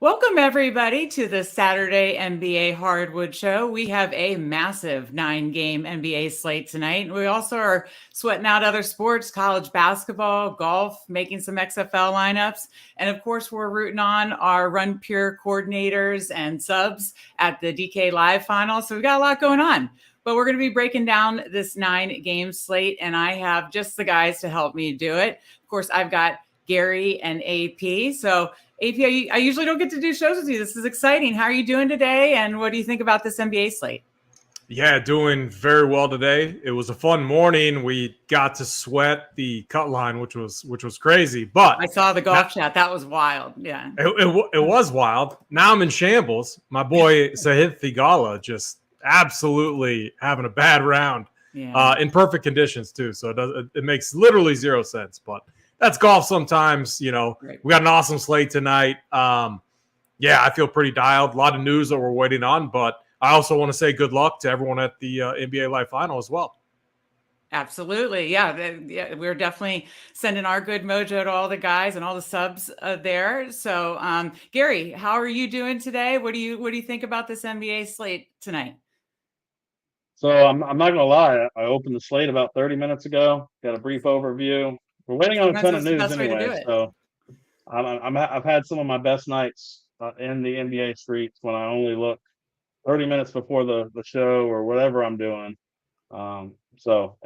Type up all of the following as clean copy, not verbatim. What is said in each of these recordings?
Welcome, everybody, to the Saturday NBA Hardwood Show. We have a massive 9-game NBA slate tonight. We also are sweating out other sports, college basketball, golf, making some XFL lineups. And of course, we're rooting on our Run Pure coordinators and subs at the DK Live final. So we've got a lot going on. But we're going to be breaking down this 9-game slate, and I have just the guys to help me do it. Of course, I've got Gary and AP. So AP, I usually don't get to do shows with you. This is exciting. How are you doing today? And what do you think about this NBA slate? Yeah, doing very well today. It was a fun morning. We got to sweat the cut line, which was crazy. But I saw the golf chat. That was wild. Yeah, it was wild. Now I'm in shambles. My boy Sahith Thigala just absolutely having a bad round in perfect conditions too. So it makes literally zero sense. But that's golf sometimes, Right. We got an awesome slate tonight. I feel pretty dialed. A lot of news that we're waiting on, but I also want to say good luck to everyone at the NBA Live Final as well. Absolutely. Yeah, we're definitely sending our good mojo to all the guys and all the subs there. So, Gary, how are you doing today? What do you think about this NBA slate tonight? So I'm not going to lie. I opened the slate about 30 minutes ago, got a brief overview. We're waiting on a ton of news anyway, so I've had some of my best nights in the NBA streets when I only look 30 minutes before the show or whatever I'm doing. So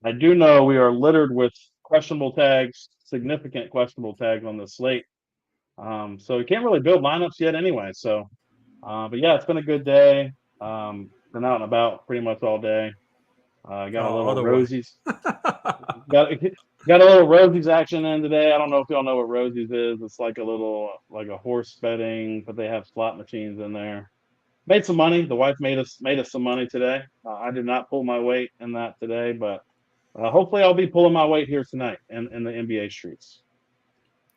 I do know we are littered with questionable tags, significant questionable tags on the slate. So we can't really build lineups yet anyway. So, but yeah, it's been a good day. Been out and about pretty much all day. Got a little Rosies. Got a little Rosies action in today. I don't know if y'all know what Rosies is. It's like a horse betting, but they have slot machines in there. Made some money. The wife made us some money today. I did not pull my weight in that today, but hopefully I'll be pulling my weight here tonight in the NBA streets.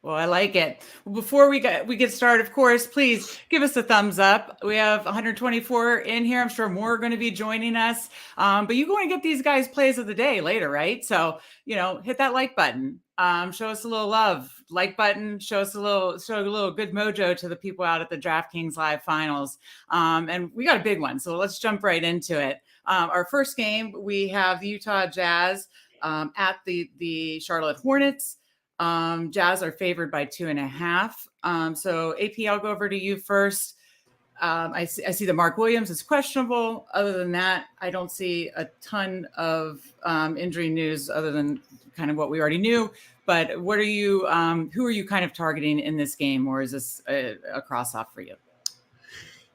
Well, I like it. Well, before we get started, of course, please give us a thumbs up. We have 124 in here. I'm sure more are going to be joining us. But you're going to get these guys plays of the day later, right? So, hit that like button. Show us a little love. Like button. Show a little good mojo to the people out at the DraftKings Live Finals. And we got a big one. So let's jump right into it. Our first game, we have the Utah Jazz at the Charlotte Hornets. Jazz are favored by 2.5. So AP, I'll go over to you first. I see that Mark Williams is questionable. Other than that, I don't see a ton of injury news other than kind of what we already knew. But what are you? Who are you kind of targeting in this game, or is this a cross off for you?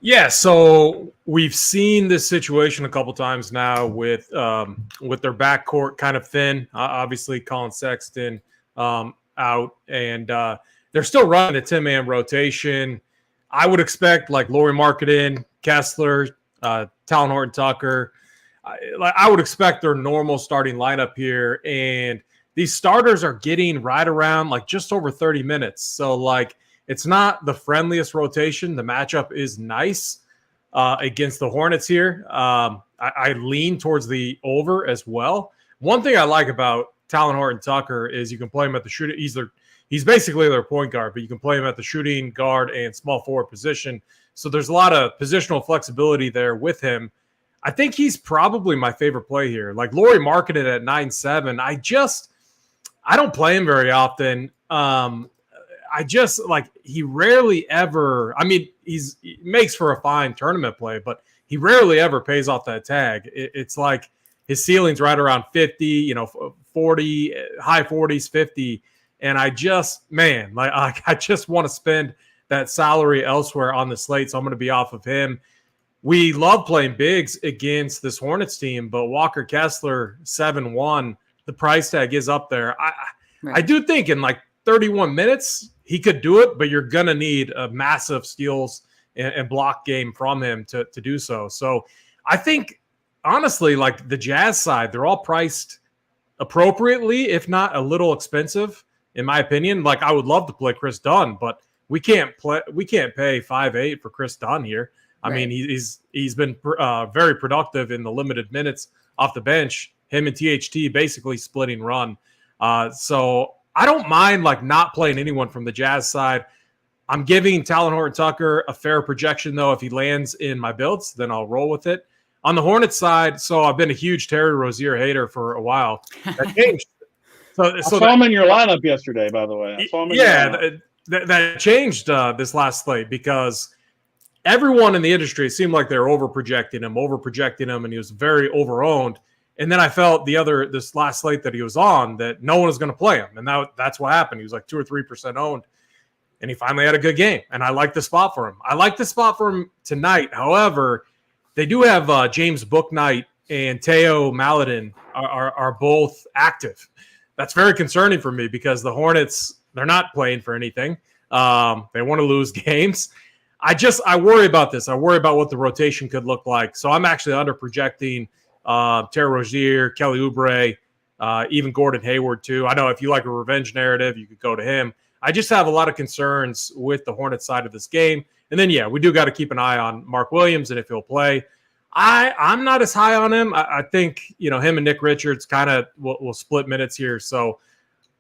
Yeah, so we've seen this situation a couple times now with their backcourt kind of thin. Obviously, Colin Sexton out, and they're still running a 10-man rotation. I would expect like Lauri Markkanen, Kessler, Talon Horton-Tucker. I would expect their normal starting lineup here, and these starters are getting right around like just over 30 minutes. So like it's not the friendliest rotation. The matchup is nice against the Hornets here. I lean towards the over as well. One thing I like about Talon Horton-Tucker is you can play him at the shooting. He's basically their point guard, but you can play him at the shooting guard and small forward position. So there's a lot of positional flexibility there with him. I think he's probably my favorite play here. Like Lauri Markkanen at 9.7. I don't play him very often. He rarely ever. I mean, he makes for a fine tournament play, but he rarely ever pays off that tag. It's like his ceiling's right around 50, 40, high 40s, 50. And I just want to spend that salary elsewhere on the slate. So I'm going to be off of him. We love playing bigs against this Hornets team, but Walker Kessler 7-1, the price tag is up there. I do think in like 31 minutes he could do it, but you're going to need a massive steals and block game from him to do so. So I think honestly, like the Jazz side, they're all priced appropriately, if not a little expensive, in my opinion. Like I would love to play Chris Dunn, but we can't pay 5.8 for Chris Dunn here. I mean, he's been very productive in the limited minutes off the bench. Him and THT basically splitting run. So I don't mind like not playing anyone from the Jazz side. I'm giving Talon Horton-Tucker a fair projection, though. If he lands in my builds, then I'll roll with it. On the Hornets side, so I've been a huge Terry Rozier hater for a while. That changed. I saw him in your lineup yesterday, by the way. That changed this last slate because everyone in the industry seemed like they were overprojecting him, and he was very overowned. And then I felt this last slate that he was on that no one was going to play him, and that's what happened. He was like 2 or 3% owned, and he finally had a good game, and I like the spot for him. I like the spot for him tonight. However, they do have James Bouknight and Teo Maledon are both active. That's very concerning for me because the Hornets, they're not playing for anything. They want to lose games. I worry about this. I worry about what the rotation could look like. So I'm actually under projecting Terry Rozier, Kelly Oubre, even Gordon Hayward too. I know if you like a revenge narrative, you could go to him. I just have a lot of concerns with the Hornets side of this game. And then, we do got to keep an eye on Mark Williams and if he'll play. I'm not as high on him. I think, him and Nick Richards kind of will split minutes here. So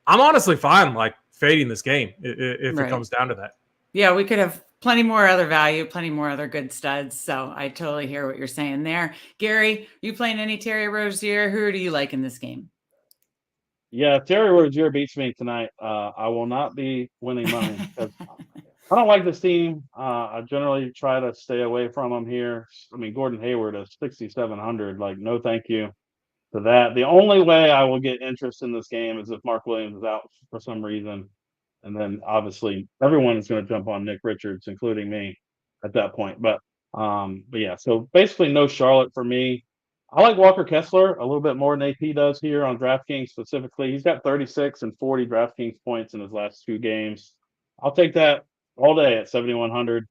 I'm honestly fine, like, fading this game if it comes down to that. Yeah, we could have plenty more other value, plenty more other good studs. So I totally hear what you're saying there. Gary, you playing any Terry Rozier? Who do you like in this game? Yeah, if Terry Rozier beats me tonight, I will not be winning money. I don't like this team. I generally try to stay away from them here. I mean, Gordon Hayward is 6,700. Like, no thank you to that. The only way I will get interest in this game is if Mark Williams is out for some reason. And then, obviously, everyone is going to jump on Nick Richards, including me, at that point. But yeah, so basically no Charlotte for me. I like Walker Kessler a little bit more than AP does here on DraftKings specifically. He's got 36 and 40 DraftKings points in his last 2 games. I'll take that all day at 7,100.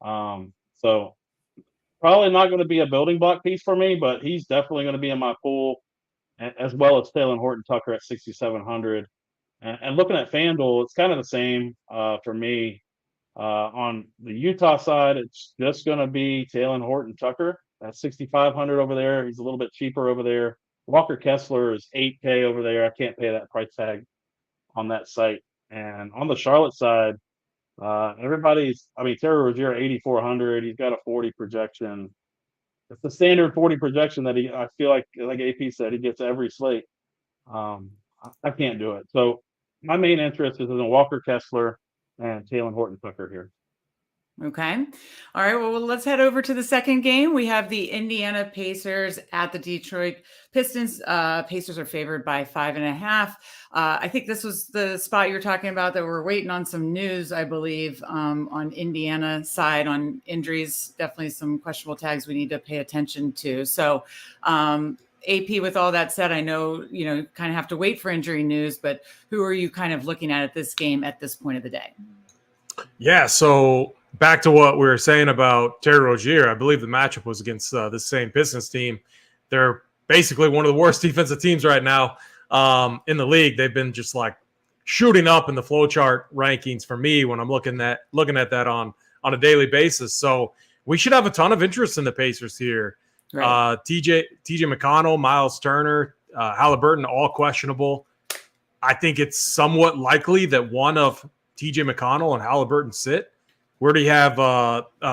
So probably not going to be a building block piece for me, but he's definitely going to be in my pool, as well as Talon Horton-Tucker at 6,700. And looking at FanDuel, it's kind of the same for me. On the Utah side, it's just going to be Talon Horton-Tucker at 6,500 over there. He's a little bit cheaper over there. Walker Kessler is 8K over there. I can't pay that price tag on that site. And on the Charlotte side, Terry Rozier 8,400. He's got a 40 projection. It's the standard 40 projection that I feel like AP said, he gets every slate. I can't do it. So my main interest is in Walker Kessler and Talon Horton-Tucker here. Okay. All right. Well, let's head over to the second game. We have the Indiana Pacers at the Detroit Pistons. Pacers are favored by 5.5. I think this was the spot you were talking about that we're waiting on some news, I believe, on Indiana side on injuries. Definitely some questionable tags we need to pay attention to. So, AP, with all that said, I know, kind of have to wait for injury news, but who are you kind of looking at this game at this point of the day? Yeah, so back to what we were saying about Terry Rozier, I believe the matchup was against the same Pistons team. They're basically one of the worst defensive teams right now in the league. They've been just like shooting up in the flow chart rankings for me when I'm looking at that on a daily basis. So we should have a ton of interest in the Pacers here. Right. TJ McConnell, Miles Turner, Halliburton, all questionable. I think it's somewhat likely that one of TJ McConnell and Halliburton sit. Where do you have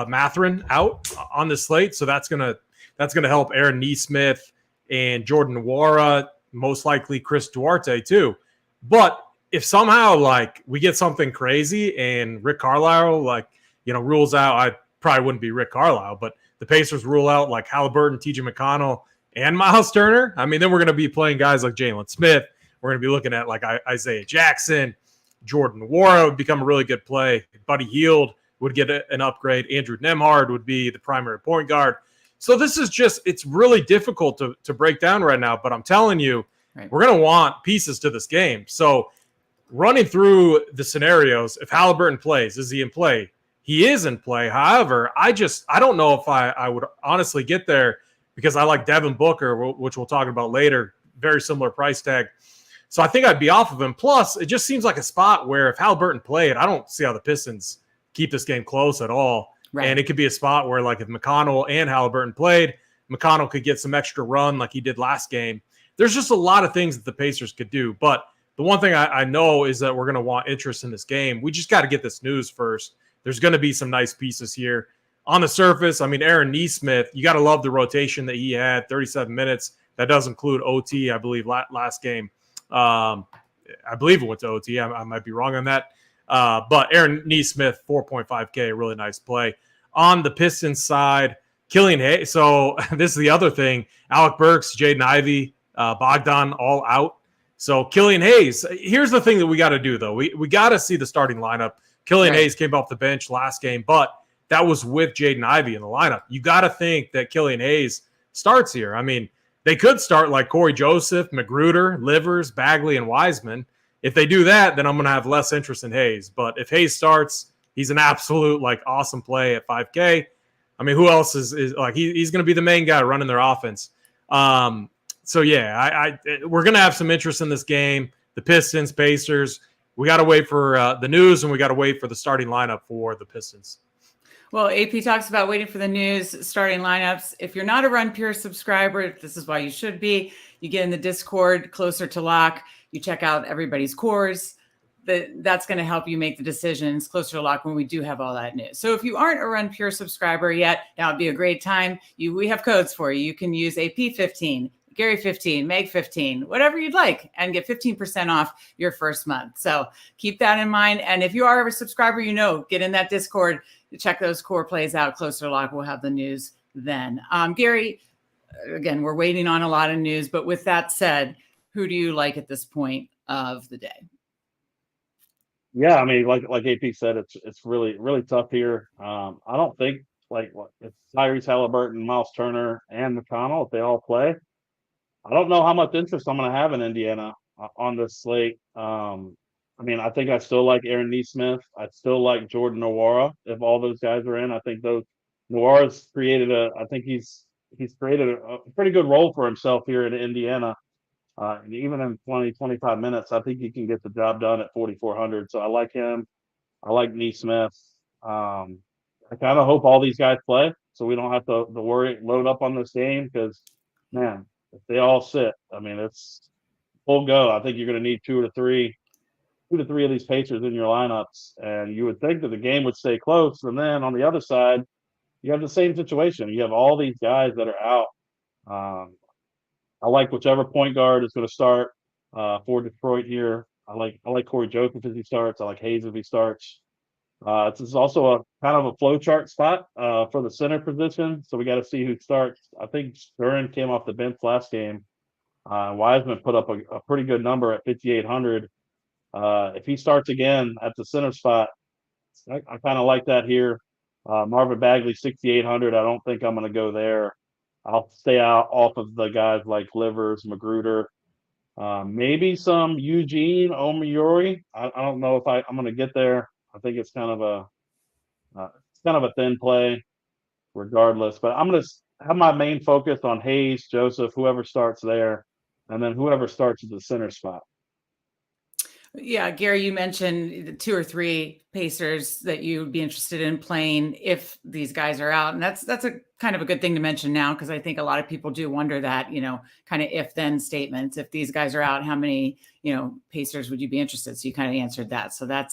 Mathurin out on the slate? So that's gonna help Aaron Nesmith and Jordan Nwora, most likely Chris Duarte too. But if somehow we get something crazy and Rick Carlisle rules out, I probably wouldn't be Rick Carlisle, but the Pacers rule out Halliburton, TJ McConnell, and Miles Turner. I mean, then we're going to be playing guys like Jalen Smith. We're going to be looking at Isaiah Jackson, Jordan Nwora would become a really good play. Buddy Hield would get an upgrade. Andrew Nembhard would be the primary point guard. So this is it's really difficult to break down right now, but I'm telling you, We're going to want pieces to this game. So running through the scenarios, if Halliburton plays, is he in play? He is in play. However, I don't know if I would honestly get there because I like Devin Booker, which we'll talk about later, very similar price tag. So I think I'd be off of him. Plus, it just seems like a spot where if Halliburton played, I don't see how the Pistons keep this game close at all. Right. And it could be a spot where if McConnell and Halliburton played, McConnell could get some extra run like he did last game. There's just a lot of things that the Pacers could do. But the one thing I know is that we're going to want interest in this game. We just got to get this news first. There's going to be some nice pieces here. On the surface, I mean, Aaron Nesmith, you got to love the rotation that he had, 37 minutes. That does include OT, I believe, last game. I believe it went to OT. I might be wrong on that. But Aaron Nesmith, 4.5K, a really nice play. On the Pistons side, Killian Hayes. So this is the other thing. Alec Burks, Jaden Ivey, Bogdan all out. So Killian Hayes, here's the thing that we got to do, though. We got to see the starting lineup. Killian Hayes came off the bench last game, but that was with Jaden Ivey in the lineup. You got to think that Killian Hayes starts here. I mean, they could start like Corey Joseph, Magruder, Livers, Bagley, and Wiseman. If they do that, then I'm going to have less interest in Hayes. But if Hayes starts, he's an absolute like awesome play at 5K. I mean, who else is like he's going to be the main guy running their offense. So yeah, we're going to have some interest in this game. The Pistons, Pacers. We got to wait for the news, and we got to wait for the starting lineup for the Pistons. Well, AP talks about waiting for the news, starting lineups. If you're not a Run Pure subscriber, this is why you should be. You get in the Discord closer to lock. You check out everybody's cores. That's going to help you make the decisions closer to lock when we do have all that news. So if you aren't a Run Pure subscriber yet, now would be a great time. We have codes for you. You can use AP15, Gary 15, Meg 15, whatever you'd like, and get 15% off your first month. So keep that in mind. And if you are a subscriber, get in that Discord, check those core plays out closer to lock. We'll have the news then. Gary, again, we're waiting on a lot of news, but with that said, who do you like at this point of the day? Yeah, I mean, like AP said, it's really, really tough here. I don't think it's Tyrese Halliburton, Miles Turner, and McConnell, if they all play. I don't know how much interest I'm going to have in Indiana on this slate. I mean, I think I still like Aaron Nesmith. I still like Jordan Nwora if all those guys are in. I think Nwora's created he's created a pretty good role for himself here in Indiana. And even in 20, 25 minutes, I think he can get the job done at 4,400. So I like him. I like Nesmith. I kind of hope all these guys play so we don't have to load up on this game because, man, if they all sit, I mean, it's full go. I think you're going to need two to three of these Pacers in your lineups. And you would think that the game would stay close. And then on the other side, you have the same situation. You have all these guys that are out. I like whichever point guard is going to start for Detroit here. I like Corey Joseph if he starts. I like Hayes if he starts. This is also a kind of a flow chart spot for the center position. So we got to see who starts. I think Duran came off the bench last game. Wiseman put up a pretty good number at 5,800. If he starts again at the center spot, I kind of like that here. Marvin Bagley, 6,800. I don't think I'm going to go there. I'll stay off of the guys like Livers, Magruder, maybe some Eugene Omoyori. I don't know if I'm going to get there. I think it's kind of a thin play, regardless. But I'm going to have my main focus on Hayes, Joseph, whoever starts there, and then whoever starts at the center spot. Yeah, Gary, you mentioned 2 or 3 Pacers that you would be interested in playing if these guys are out. And that's a kind of a good thing to mention now, because I think a lot of people do wonder that, kind of if-then statements. If these guys are out, how many, Pacers would you be interested? So you kind of answered that. So that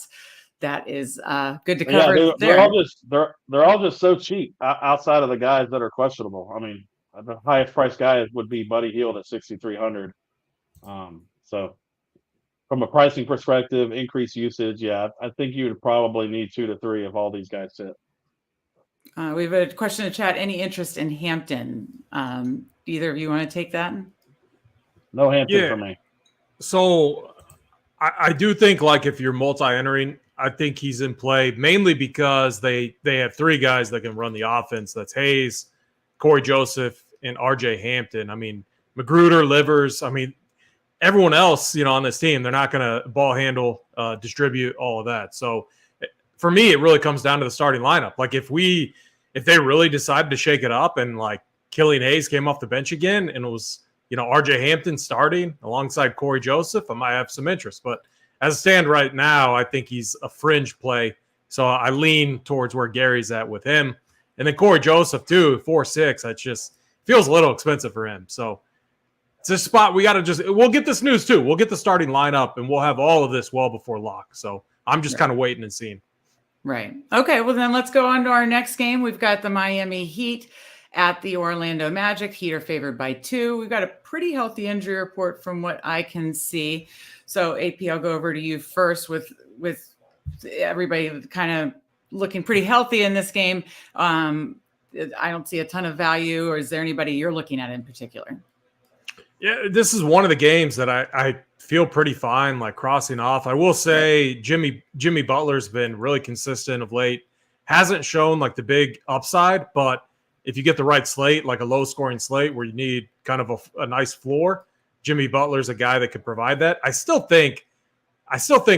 is good to cover. Yeah, they're all just so cheap outside of the guys that are questionable. I mean, the highest priced guy would be Buddy Hield at 6,300. So from a pricing perspective, increased usage, yeah, I think you would probably need 2 to 3 if all these guys sit. We have a question in chat. Any interest in Hampton? Either of you want to take that? No Hampton for me. So I do think, like, if you're multi-entering, I think he's in play mainly because they have 3 guys that can run the offense. That's Hayes, Corey Joseph, and RJ Hampton. I mean, Magruder, Livers. I mean, everyone else, on this team, they're not going to ball handle, distribute, all of that. So for me, it really comes down to the starting lineup. Like if they really decided to shake it up and like Killian Hayes came off the bench again and it was, RJ Hampton starting alongside Corey Joseph, I might have some interest. But as it stands right now, I think he's a fringe play. So I lean towards where Gary's at with him. And then Corey Joseph too, 4.6. That just feels a little expensive for him. So it's a spot we got to we'll get this news too. We'll get the starting lineup and we'll have all of this well before lock. So I'm just kind of waiting and seeing. Right. Okay. Well, then let's go on to our next game. We've got the Miami Heat at the Orlando Magic. Heat are favored by 2. We've got a pretty healthy injury report from what I can see. So AP, I'll go over to you first with everybody kind of looking pretty healthy in this game. I don't see a ton of value, or is there anybody you're looking at in particular? Yeah, this is one of the games that I feel pretty fine, like crossing off. I will say Jimmy Butler's been really consistent of late. Hasn't shown like the big upside, but if you get the right slate, like a low-scoring slate where you need kind of a nice floor, Jimmy Butler's a guy that could provide that. I still think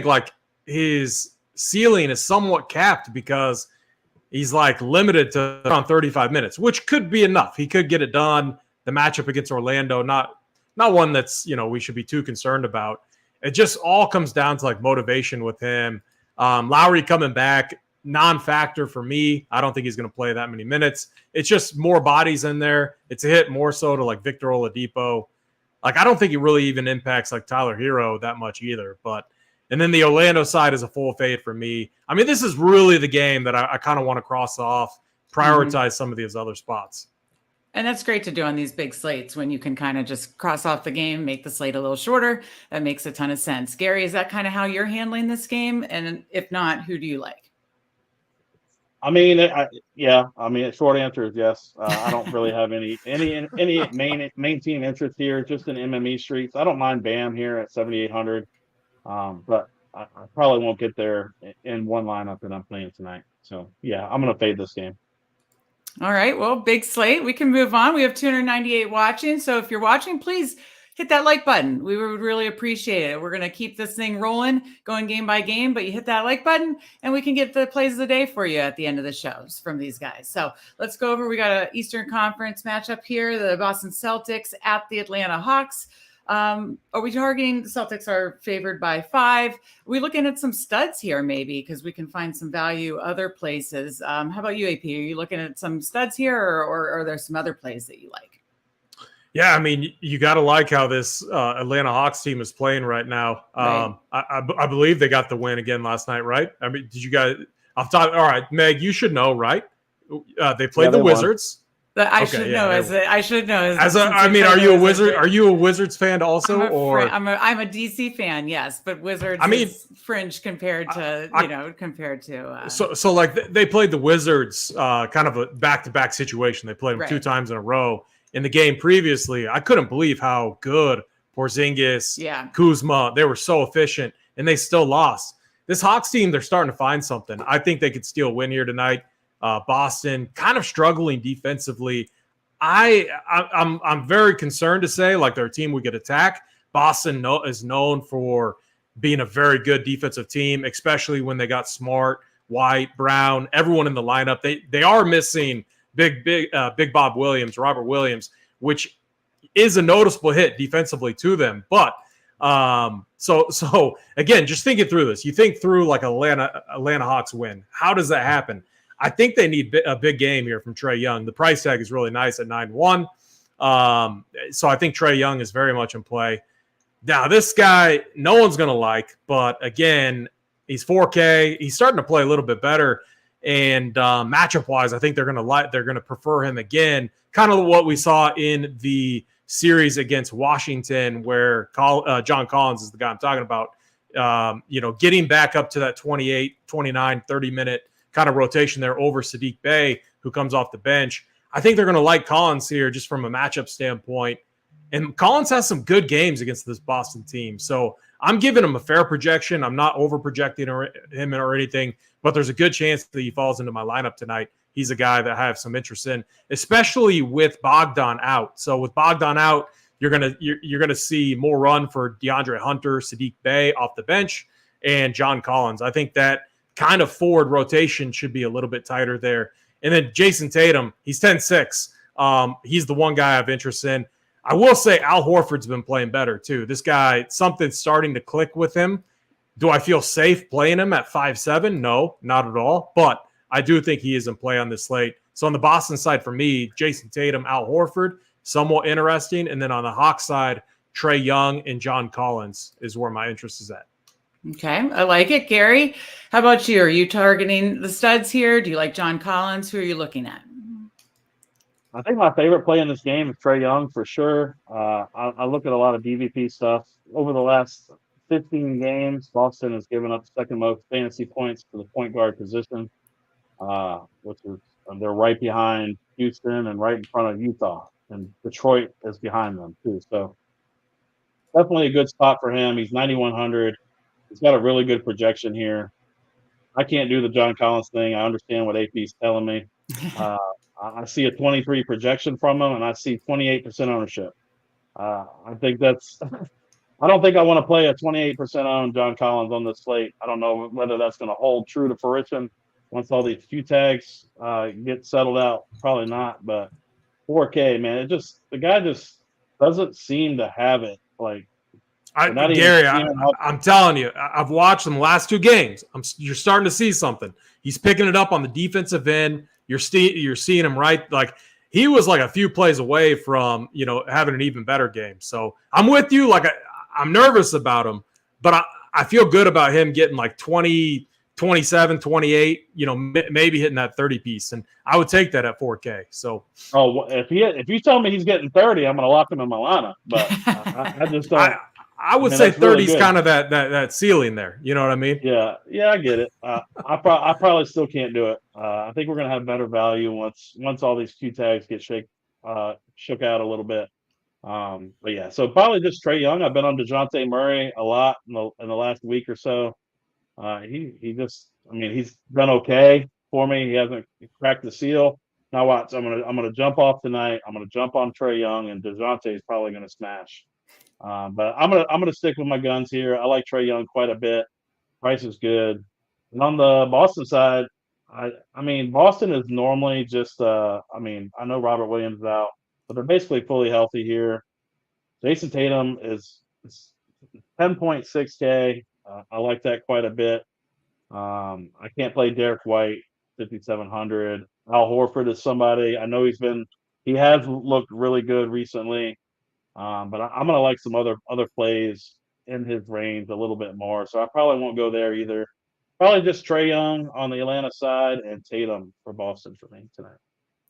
like his ceiling is somewhat capped because he's like limited to around 35 minutes, which could be enough. He could get it done. The matchup against Orlando, not one that's, we should be too concerned about. It just all comes down to like motivation with him. Lowry coming back, non-factor for me. I don't think he's going to play that many minutes. It's just more bodies in there. It's a hit more so to like Victor Oladipo. Like, I don't think he really even impacts like Tyler Hero that much either. And then the Orlando side is a full fade for me. I mean, this is really the game that I kind of want to cross off, prioritize some of these other spots. And that's great to do on these big slates when you can kind of just cross off the game, make the slate a little shorter. That makes a ton of sense. Gary, is that kind of how you're handling this game? And if not, who do you like? I mean, short answer is yes. I don't really have any main team interest here, just in MME streets. I don't mind Bam here at 7,800, but I probably won't get there in one lineup that I'm playing tonight. So, yeah, I'm going to fade this game. All right. Well, big slate. We can move on. We have 298 watching. So if you're watching, please hit that like button. We would really appreciate it. We're going to keep this thing rolling, going game by game, but you hit that like button and we can get the plays of the day for you at the end of the shows from these guys. So let's go over. We got an Eastern Conference matchup here. The Boston Celtics at the Atlanta Hawks. Are we targeting the Celtics are favored by 5? Are we looking at some studs here maybe because we can find some value other places? How about you, AP? Are you looking at some studs here or are there some other plays that you like? Yeah, I mean, you got to like how this Atlanta Hawks team is playing right now. Right. I believe they got the win again last night, right? I mean, did you guys – all right, Meg, you should know, right? They played the Wizards. I should know. Are you a Wizard? Are you a Wizards fan also, I'm a DC fan, yes, but Wizards is fringe compared to. So like they played the Wizards, kind of a back-to-back situation. They played them 2 times in a row. In the game previously, I couldn't believe how good Porzingis, Kuzma, they were so efficient, and they still lost. This Hawks team, they're starting to find something. I think they could steal a win here tonight. Boston kind of struggling defensively. I'm very concerned to say like they're a team we could attack. Boston is known for being a very good defensive team, especially when they got Smart, White, Brown, everyone in the lineup. They are missing Big Bob Williams, Robert Williams, which is a noticeable hit defensively to them. But so again, just thinking through this, you think through like Atlanta Hawks win. How does that happen? I think they need a big game here from Trae Young. The price tag is really nice at 9-1. So I think Trae Young is very much in play. Now, this guy, no one's going to like, but again, he's 4K. He's starting to play a little bit better. And matchup-wise, I think they're going to prefer him again. Kind of what we saw in the series against Washington, where John Collins is the guy I'm talking about. Getting back up to that 28, 29, 30-minute kind of rotation there over Sadiq Bey, who comes off the bench. I think they're going to like Collins here just from a matchup standpoint. And Collins has some good games against this Boston team. So I'm giving him a fair projection. I'm not over-projecting him or anything, but there's a good chance that he falls into my lineup tonight. He's a guy that I have some interest in, especially with Bogdan out. So with Bogdan out, you're gonna see more run for DeAndre Hunter, Sadiq Bey off the bench, and John Collins. I think that kind of forward rotation should be a little bit tighter there. And then Jason Tatum, he's 10-6. He's the one guy I have interest in. I will say Al Horford's been playing better too. This guy, something's starting to click with him. Do I feel safe playing him at 5'7"? No, not at all. But I do think he is in play on this slate. So on the Boston side for me, Jason Tatum, Al Horford, somewhat interesting. And then on the Hawks side, Trae Young and John Collins is where my interest is at. Okay, I like it. Gary, how about you? Are you targeting the studs here? Do you like John Collins? Who are you looking at? I think my favorite play in this game is Trae Young for sure. I look at a lot of DVP stuff. Over the last 15 games, Boston has given up the second most fantasy points for the point guard position, which is they're right behind Houston and right in front of Utah. And Detroit is behind them too. So definitely a good spot for him. He's 9,100. He's got a really good projection here. I can't do the John Collins thing. I understand what AP is telling me. I see a 23 projection from him, and I see 28% ownership. I think that's – I don't think I want to play a 28% owned John Collins on this slate. I don't know whether that's going to hold true to fruition once all these Q tags get settled out. Probably not, but 4K, man, the guy just doesn't seem to have it. Like, Gary, I'm telling you, I've watched them last two games. You're starting to see something. He's picking it up on the defensive end. You're seeing him right. Like, he was like a few plays away from, having an even better game. So I'm with you. Like, I'm nervous about him, but I feel good about him getting like 20, 27, 28, maybe hitting that 30 piece. And I would take that at 4K. So, if you tell me he's getting 30, I'm going to lock him in my lineup. But I just don't. I would say 30 is kind of that ceiling there. You know what I mean? Yeah, I get it. I probably still can't do it. I think we're gonna have better value once all these Q tags get shook out a little bit. But yeah, so probably just Trae Young. I've been on DeJounte Murray a lot in the last week or so. He's done okay for me. He hasn't cracked the seal. Now watch, I'm gonna jump off tonight. I'm gonna jump on Trae Young, and DeJounte is probably gonna smash. But I'm gonna stick with my guns here. I like Trae Young quite a bit. Price is good. And on the Boston side, I mean Boston is normally just I know Robert Williams is out, but they're basically fully healthy here. Jason Tatum is 10.6K. I like that quite a bit. I can't play Derek White, 5,700. Al Horford is somebody I know he has looked really good recently. But I'm going to like some other plays in his range a little bit more. So I probably won't go there either. Probably just Trae Young on the Atlanta side and Tatum for Boston for me tonight.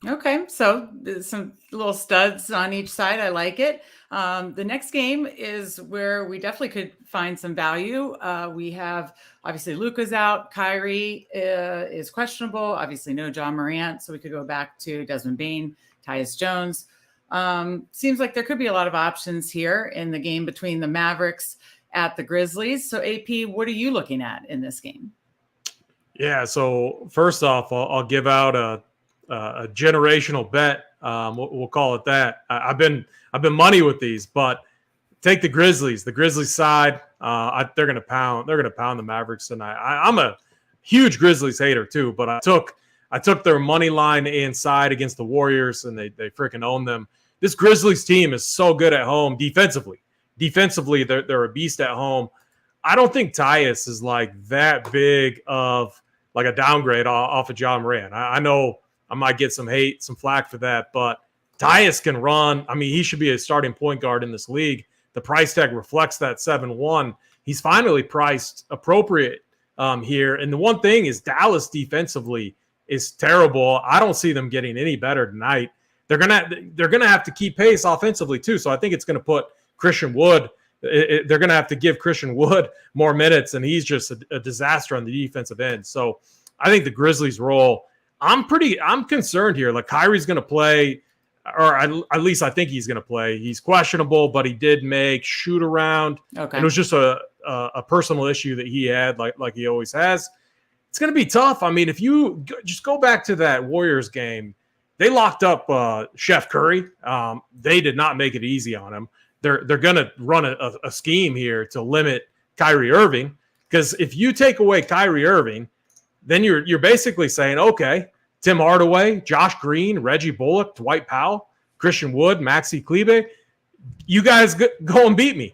Okay, so some little studs on each side. I like it. The next game is where we definitely could find some value. We have, obviously, Luka's out. Kyrie is questionable. Obviously, no John Morant. So we could go back to Desmond Bane, Tyus Jones. Seems like there could be a lot of options here in the game between the Mavericks at the Grizzlies. So AP, what are you looking at in this game? Yeah. So first off, I'll give out a generational bet. We'll call it that. I've been money with these, but take the Grizzlies. The Grizzlies side, they're going to pound the Mavericks tonight. I'm a huge Grizzlies hater too, but I took their money line inside against the Warriors, and they freaking own them. This Grizzlies team is so good at home defensively. Defensively, they're a beast at home. I don't think Tyus is like that big of like a downgrade off of John Morant. I know I might get some hate, some flack for that, but Tyus can run. I mean, he should be a starting point guard in this league. The price tag reflects that 7-1. He's finally priced appropriate here. And the one thing is Dallas defensively is terrible. I don't see them getting any better tonight. They're gonna have to keep pace offensively too. So I think it's gonna put Christian Wood. They're gonna have to give Christian Wood more minutes, and he's just a disaster on the defensive end. So I think the Grizzlies roll. I'm concerned here. Like Kyrie's gonna play, or at least I think he's gonna play. He's questionable, but he did make shoot around. Okay, and it was just a personal issue that he had, like he always has. It's going to be tough. I mean, if you just go back to that Warriors game, they locked up Chef Curry. They did not make it easy on him. They're going to run a scheme here to limit Kyrie Irving, because if you take away Kyrie Irving, then you're basically saying, okay, Tim Hardaway, Josh Green, Reggie Bullock, Dwight Powell, Christian Wood, Maxi Kleber, you guys go and beat me.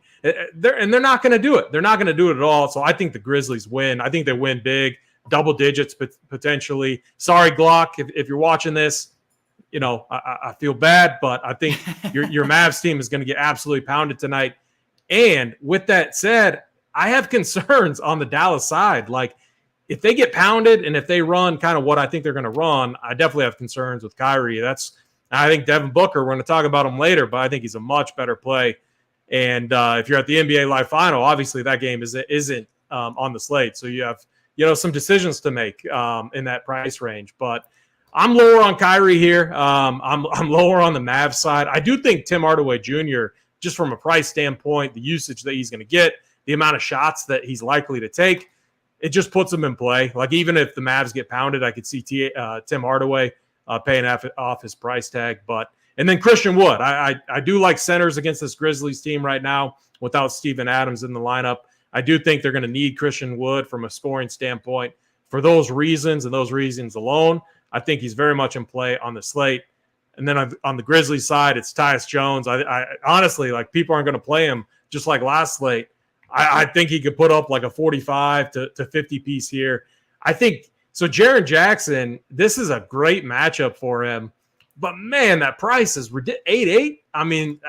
They're not going to do it. They're not going to do it at all. So I think the Grizzlies win. I think they win big. Double digits potentially. Sorry, Glock, if you're watching this, I feel bad, but I think your Mavs team is going to get absolutely pounded tonight. And with that said, I have concerns on the Dallas side. Like, if they get pounded and if they run kind of what I think they're going to run, I definitely have concerns with Kyrie. I think Devin Booker, we're going to talk about him later, but I think he's a much better play. And if you're at the NBA Live Final, obviously that game isn't on the slate. So you have some decisions to make in that price range. But I'm lower on Kyrie here. I'm lower on the Mavs side. I do think Tim Hardaway Jr., just from a price standpoint, the usage that he's going to get, the amount of shots that he's likely to take, it just puts him in play. Like, even if the Mavs get pounded, I could see Tim Hardaway paying off his price tag. And then Christian Wood. I do like centers against this Grizzlies team right now without Steven Adams in the lineup. I do think they're going to need Christian Wood from a scoring standpoint. For those reasons and those reasons alone, I think he's very much in play on the slate. And then on the Grizzlies side, it's Tyus Jones. I honestly, like, people aren't going to play him just like last slate. I think he could put up like a 45 to 50 piece here. I think so. Jaren Jackson, this is a great matchup for him. But, man, that price is ridiculous. 8.8. I mean,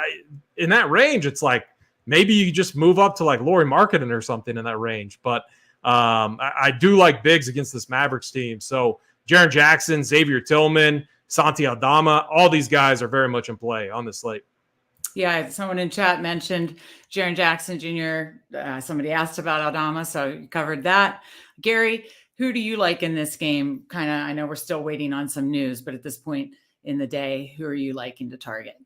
in that range, it's like maybe you just move up to like Lauri Markkanen or something in that range. But I do like bigs against this Mavericks team. So Jaren Jackson, Xavier Tillman, Santi Aldama, all these guys are very much in play on the slate. Yeah, someone in chat mentioned Jaren Jackson Jr. Somebody asked about Aldama, so you covered that. Gary, who do you like in this game? I know we're still waiting on some news, but at this point in the day, who are you liking to target?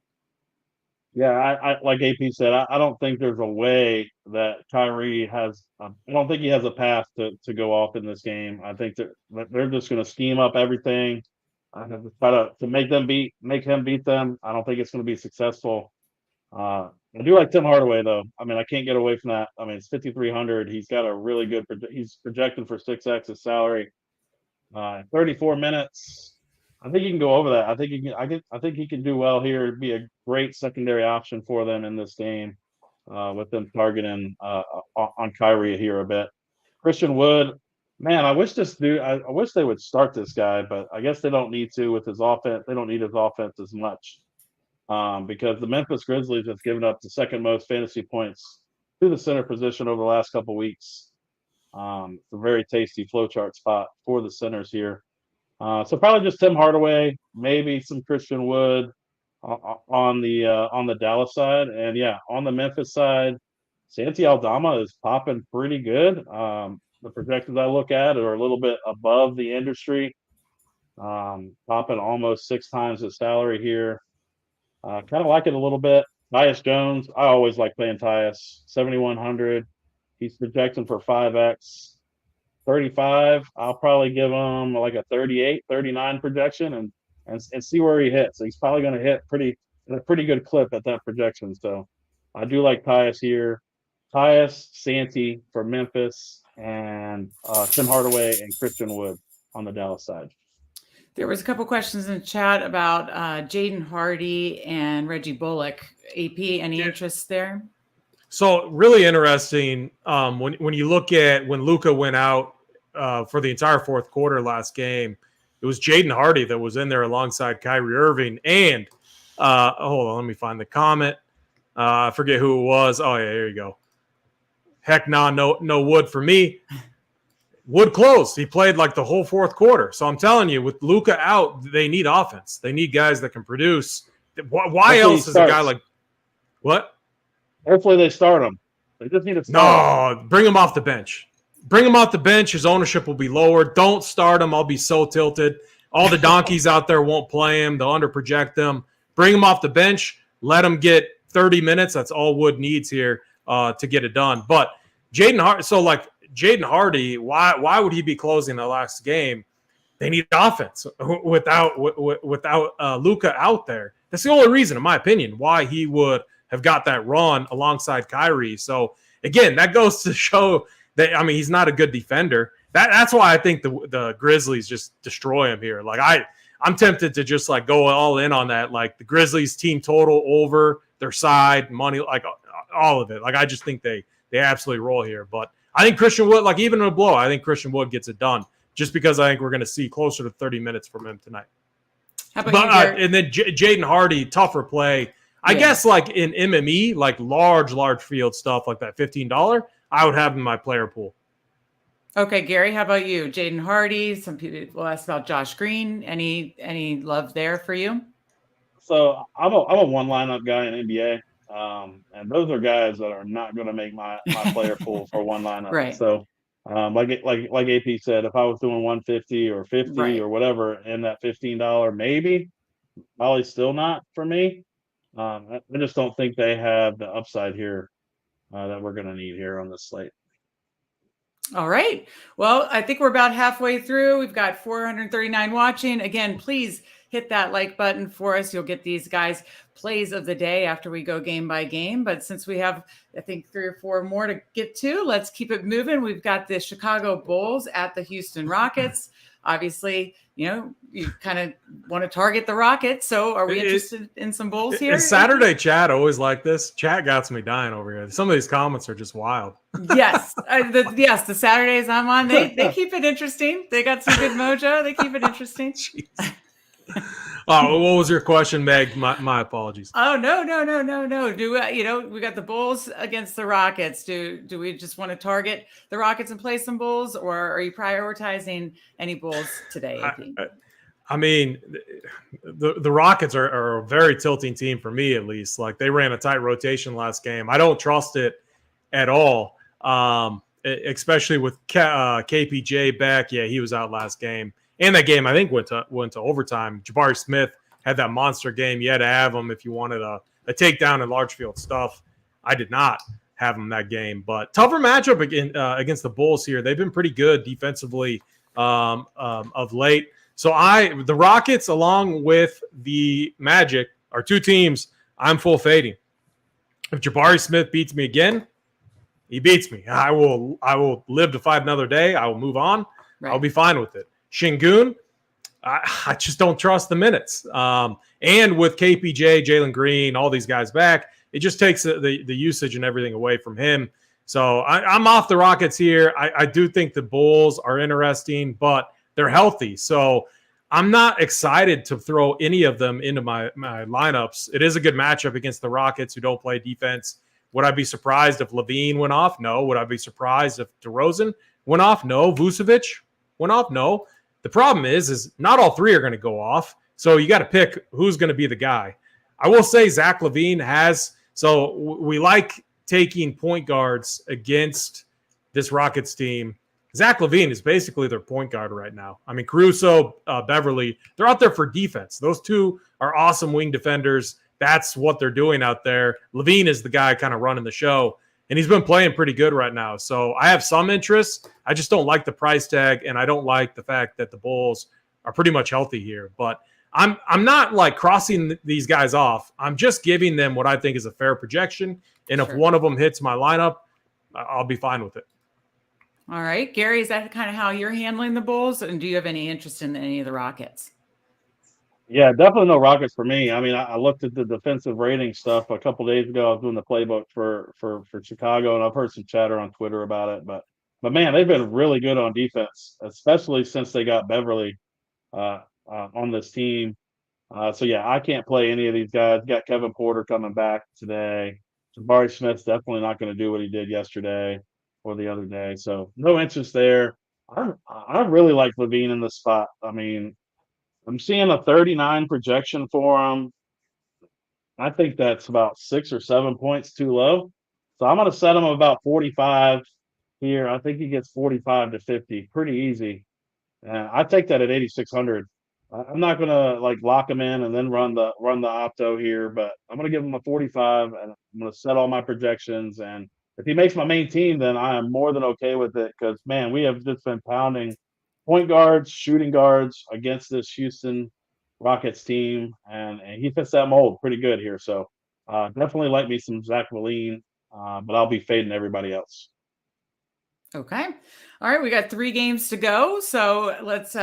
Yeah, I like AP said, I don't think there's a way that Kyrie has. I don't think he has a path to go off in this game. I think that they're just going to scheme up everything. I have to try to make him beat them. I don't think it's going to be successful. I do like Tim Hardaway though. I mean, I can't get away from that. I mean, it's 5,300. He's got a really good. He's projected for 6x his salary. 34 minutes. I think he can go over that. I think he can do well here. It'd be a great secondary option for them in this game, with them targeting on Kyrie here a bit. Christian Wood, man, I wish I wish they would start this guy, but I guess they don't need to with his offense. They don't need his offense as much, because the Memphis Grizzlies have given up the second most fantasy points to the center position over the last couple weeks. It's a very tasty flowchart spot for the centers here. So probably just Tim Hardaway, maybe some Christian Wood on the Dallas side, and yeah, on the Memphis side, Santi Aldama is popping pretty good. The projections I look at are a little bit above the industry, popping almost 6 times his salary here. Kind of like it a little bit. Tyus Jones, I always like playing Tyus. 7,100. He's projecting for 5x. 35, I'll probably give him like a 38, 39 projection and see where he hits. He's probably going to hit a pretty good clip at that projection. So I do like Tyus here. Tyus, Santi for Memphis, and Tim Hardaway and Christian Wood on the Dallas side. There was a couple questions in the chat about Jaden Hardy and Reggie Bullock. AP, any interest there? So really interesting when you look at when Luka went out for the entire fourth quarter last game, it was Jaden Hardy that was in there alongside Kyrie Irving. And hold on, let me find the comment. I forget who it was. Oh, yeah, there you go. Heck no Wood for me. Wood closed. He played like the whole fourth quarter. So I'm telling you, with Luka out, they need offense. They need guys that can produce. Why else is a guy like – what? Hopefully they start him. They just need to start him. No, bring him off the bench. Bring him off the bench. His ownership will be lower. Don't start him. I'll be so tilted. All the donkeys out there won't play him. They'll underproject him. Bring him off the bench. Let him get 30 minutes. That's all Wood needs here to get it done. But Jaden Hardy, why would he be closing the last game? They need offense without Luka out there. That's the only reason, in my opinion, why he would have got that run alongside Kyrie. So again, that goes to show that, I mean, he's not a good defender. That's why I think the Grizzlies just destroy him here. Like I'm tempted to just like go all in on that. Like the Grizzlies team total over their side, money, like all of it. Like I just think they absolutely roll here. But I think Christian Wood, like even in a blow, I think Christian Wood gets it done just because I think we're going to see closer to 30 minutes from him tonight. How about you, Garrett? And then Jaden Hardy, tougher play. I guess like in MME, like large field stuff like that $15, I would have in my player pool. Okay, Gary, how about you? Jaden Hardy. Some people ask about Josh Green. Any love there for you? So I'm a one lineup guy in NBA, and those are guys that are not going to make my player pool for one lineup. Right. So, like AP said, if I was doing 150 or 50 or whatever in that $15, maybe, probably still not for me. I just don't think they have the upside here that we're going to need here on this slate. All right. Well, I think we're about halfway through. We've got 439 watching. Again, please hit that like button for us. You'll get these guys plays of the day after we go game by game. But since we have, I think, 3 or 4 more to get to, let's keep it moving. We've got the Chicago Bulls at the Houston Rockets. Obviously, you kind of want to target the Rockets. So are we interested in some Bulls here? Is Saturday chat always like this? Chat got me dying over here. Some of these comments are just wild. Yes. The Saturdays I'm on, they keep it interesting. They got some good mojo. They keep it interesting. Oh, what was your question, Meg? My apologies. Oh, no. Do we got the Bulls against the Rockets. Do we just want to target the Rockets and play some Bulls, or are you prioritizing any Bulls today, AP? I mean, the Rockets are a very tilting team for me, at least. Like, they ran a tight rotation last game. I don't trust it at all, especially with KPJ back. Yeah, he was out last game. And that game, I think, went to overtime. Jabari Smith had that monster game. You had to have him if you wanted a takedown in large field stuff. I did not have him that game. But tougher matchup against the Bulls here. They've been pretty good defensively of late. So the Rockets, along with the Magic, are 2 teams I'm full fading. If Jabari Smith beats me again, he beats me. I will live to fight another day. I will move on. Right. I'll be fine with it. Şengün, I just don't trust the minutes. And with KPJ, Jalen Green, all these guys back, it just takes the usage and everything away from him. So I'm off the Rockets here. I do think the Bulls are interesting, but they're healthy. So I'm not excited to throw any of them into my lineups. It is a good matchup against the Rockets, who don't play defense. Would I be surprised if Levine went off? No. Would I be surprised if DeRozan went off? No. Vucevic went off? No. The problem is not all 3 are going to go off. So you got to pick who's going to be the guy. I will say Zach LaVine has. So we like taking point guards against this Rockets team. Zach LaVine is basically their point guard right now. I mean, Caruso, Beverly, they're out there for defense. Those 2 are awesome wing defenders. That's what they're doing out there. LaVine is the guy kind of running the show. And he's been playing pretty good right now. So I have some interest. I just don't like the price tag, and I don't like the fact that the Bulls are pretty much healthy here. But I'm not like crossing these guys off. I'm just giving them what I think is a fair projection. And if one of them hits my lineup, I'll be fine with it. All right. Gary, is that kind of how you're handling the Bulls? And do you have any interest in any of the Rockets? Yeah, definitely no Rockets for me. I mean, I looked at the defensive rating stuff a couple days ago. I was doing the playbook for Chicago, and I've heard some chatter on Twitter about it. But man, they've been really good on defense, especially since they got Beverly on this team. So yeah, I can't play any of these guys. Got Kevin Porter coming back today. Jabari Smith's definitely not going to do what he did yesterday or the other day. So no interest there. I really like LaVine in this spot. I mean, I'm seeing a 39 projection for him. I think that's about 6 or 7 points too low. So I'm going to set him about 45 here. I think he gets 45 to 50 pretty easy. And I take that at 8,600. I'm not going to like lock him in and then run the opto here, but I'm going to give him a 45 and I'm going to set all my projections. And if he makes my main team, then I am more than okay with it, because man, we have just been pounding point guards, shooting guards against this Houston Rockets team, and he fits that mold pretty good here. So definitely like me some Zach LaVine, but I'll be fading everybody else. Okay. All right. We got 3 games to go. So let's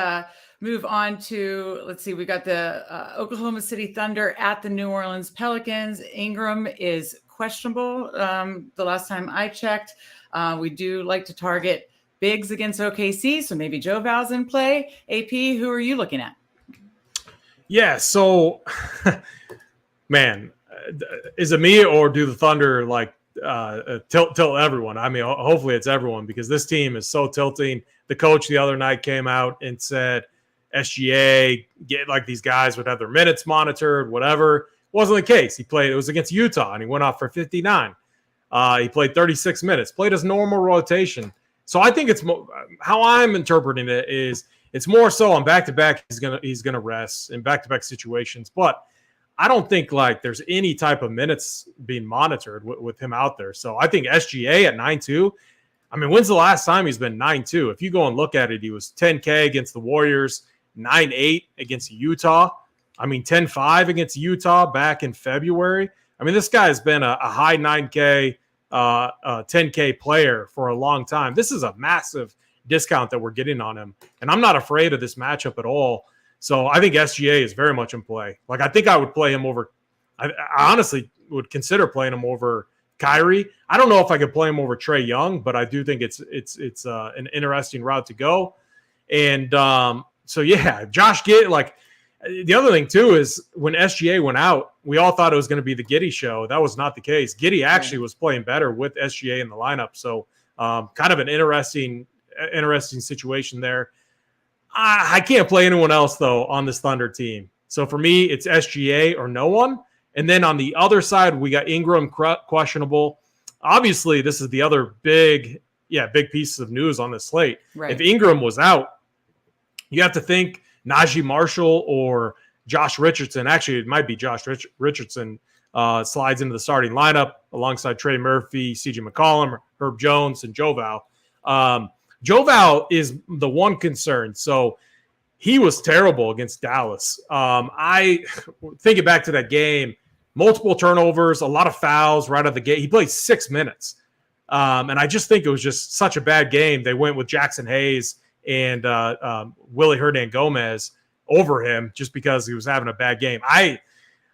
move on to, let's see, we got the Oklahoma City Thunder at the New Orleans Pelicans. Ingram is questionable. The last time I checked, we do like to target bigs against OKC, so maybe Joe Val's in play. AP, who are you looking at? Yeah. So, man, is it me or do the Thunder tilt everyone? I mean, hopefully it's everyone because this team is so tilting. The coach the other night came out and said SGA get like these guys would have their minutes monitored, whatever. Wasn't the case. It was against Utah and he went off for 59. He played 36 minutes, played his normal rotation. So I think it's how I'm interpreting it is it's more so on back-to-back he's gonna rest in back-to-back situations, but I don't think like there's any type of minutes being monitored with him out there. So I think SGA at 9-2. I mean, when's the last time he's been 9-2? If you go and look at it, he was 10K against the Warriors, 9-8 against Utah. I mean, 10-5 against Utah back in February. I mean, this guy has been a high 9K, 10K player for a long time. This is a massive discount that we're getting on him. And I'm not afraid of this matchup at all. So I think SGA is very much in play. Like, I think I would play him over – I honestly would consider playing him over Kyrie. I don't know if I could play him over Trae Young, but I do think it's an interesting route to go. And so, yeah, Josh Giddey, like – the other thing, too, is when SGA went out, we all thought it was going to be the Giddey show. That was not the case. Giddey actually was playing better with SGA in the lineup. So kind of an interesting situation there. I can't play anyone else, though, on this Thunder team. So for me, it's SGA or no one. And then on the other side, we got Ingram questionable. Obviously, this is the other big piece of news on the slate. Right. If Ingram was out, you have to think Najee Marshall or Josh Richardson. Actually, it might be Josh Richardson slides into the starting lineup alongside Trey Murphy, CJ McCollum, Herb Jones, and Joval. Joval is the one concern. So he was terrible against Dallas. I thinking back to that game, multiple turnovers, a lot of fouls right out of the gate. He played 6 minutes. And I just think it was just such a bad game. They went with JTHayes and Willie Hernangomez over him just because he was having a bad game. I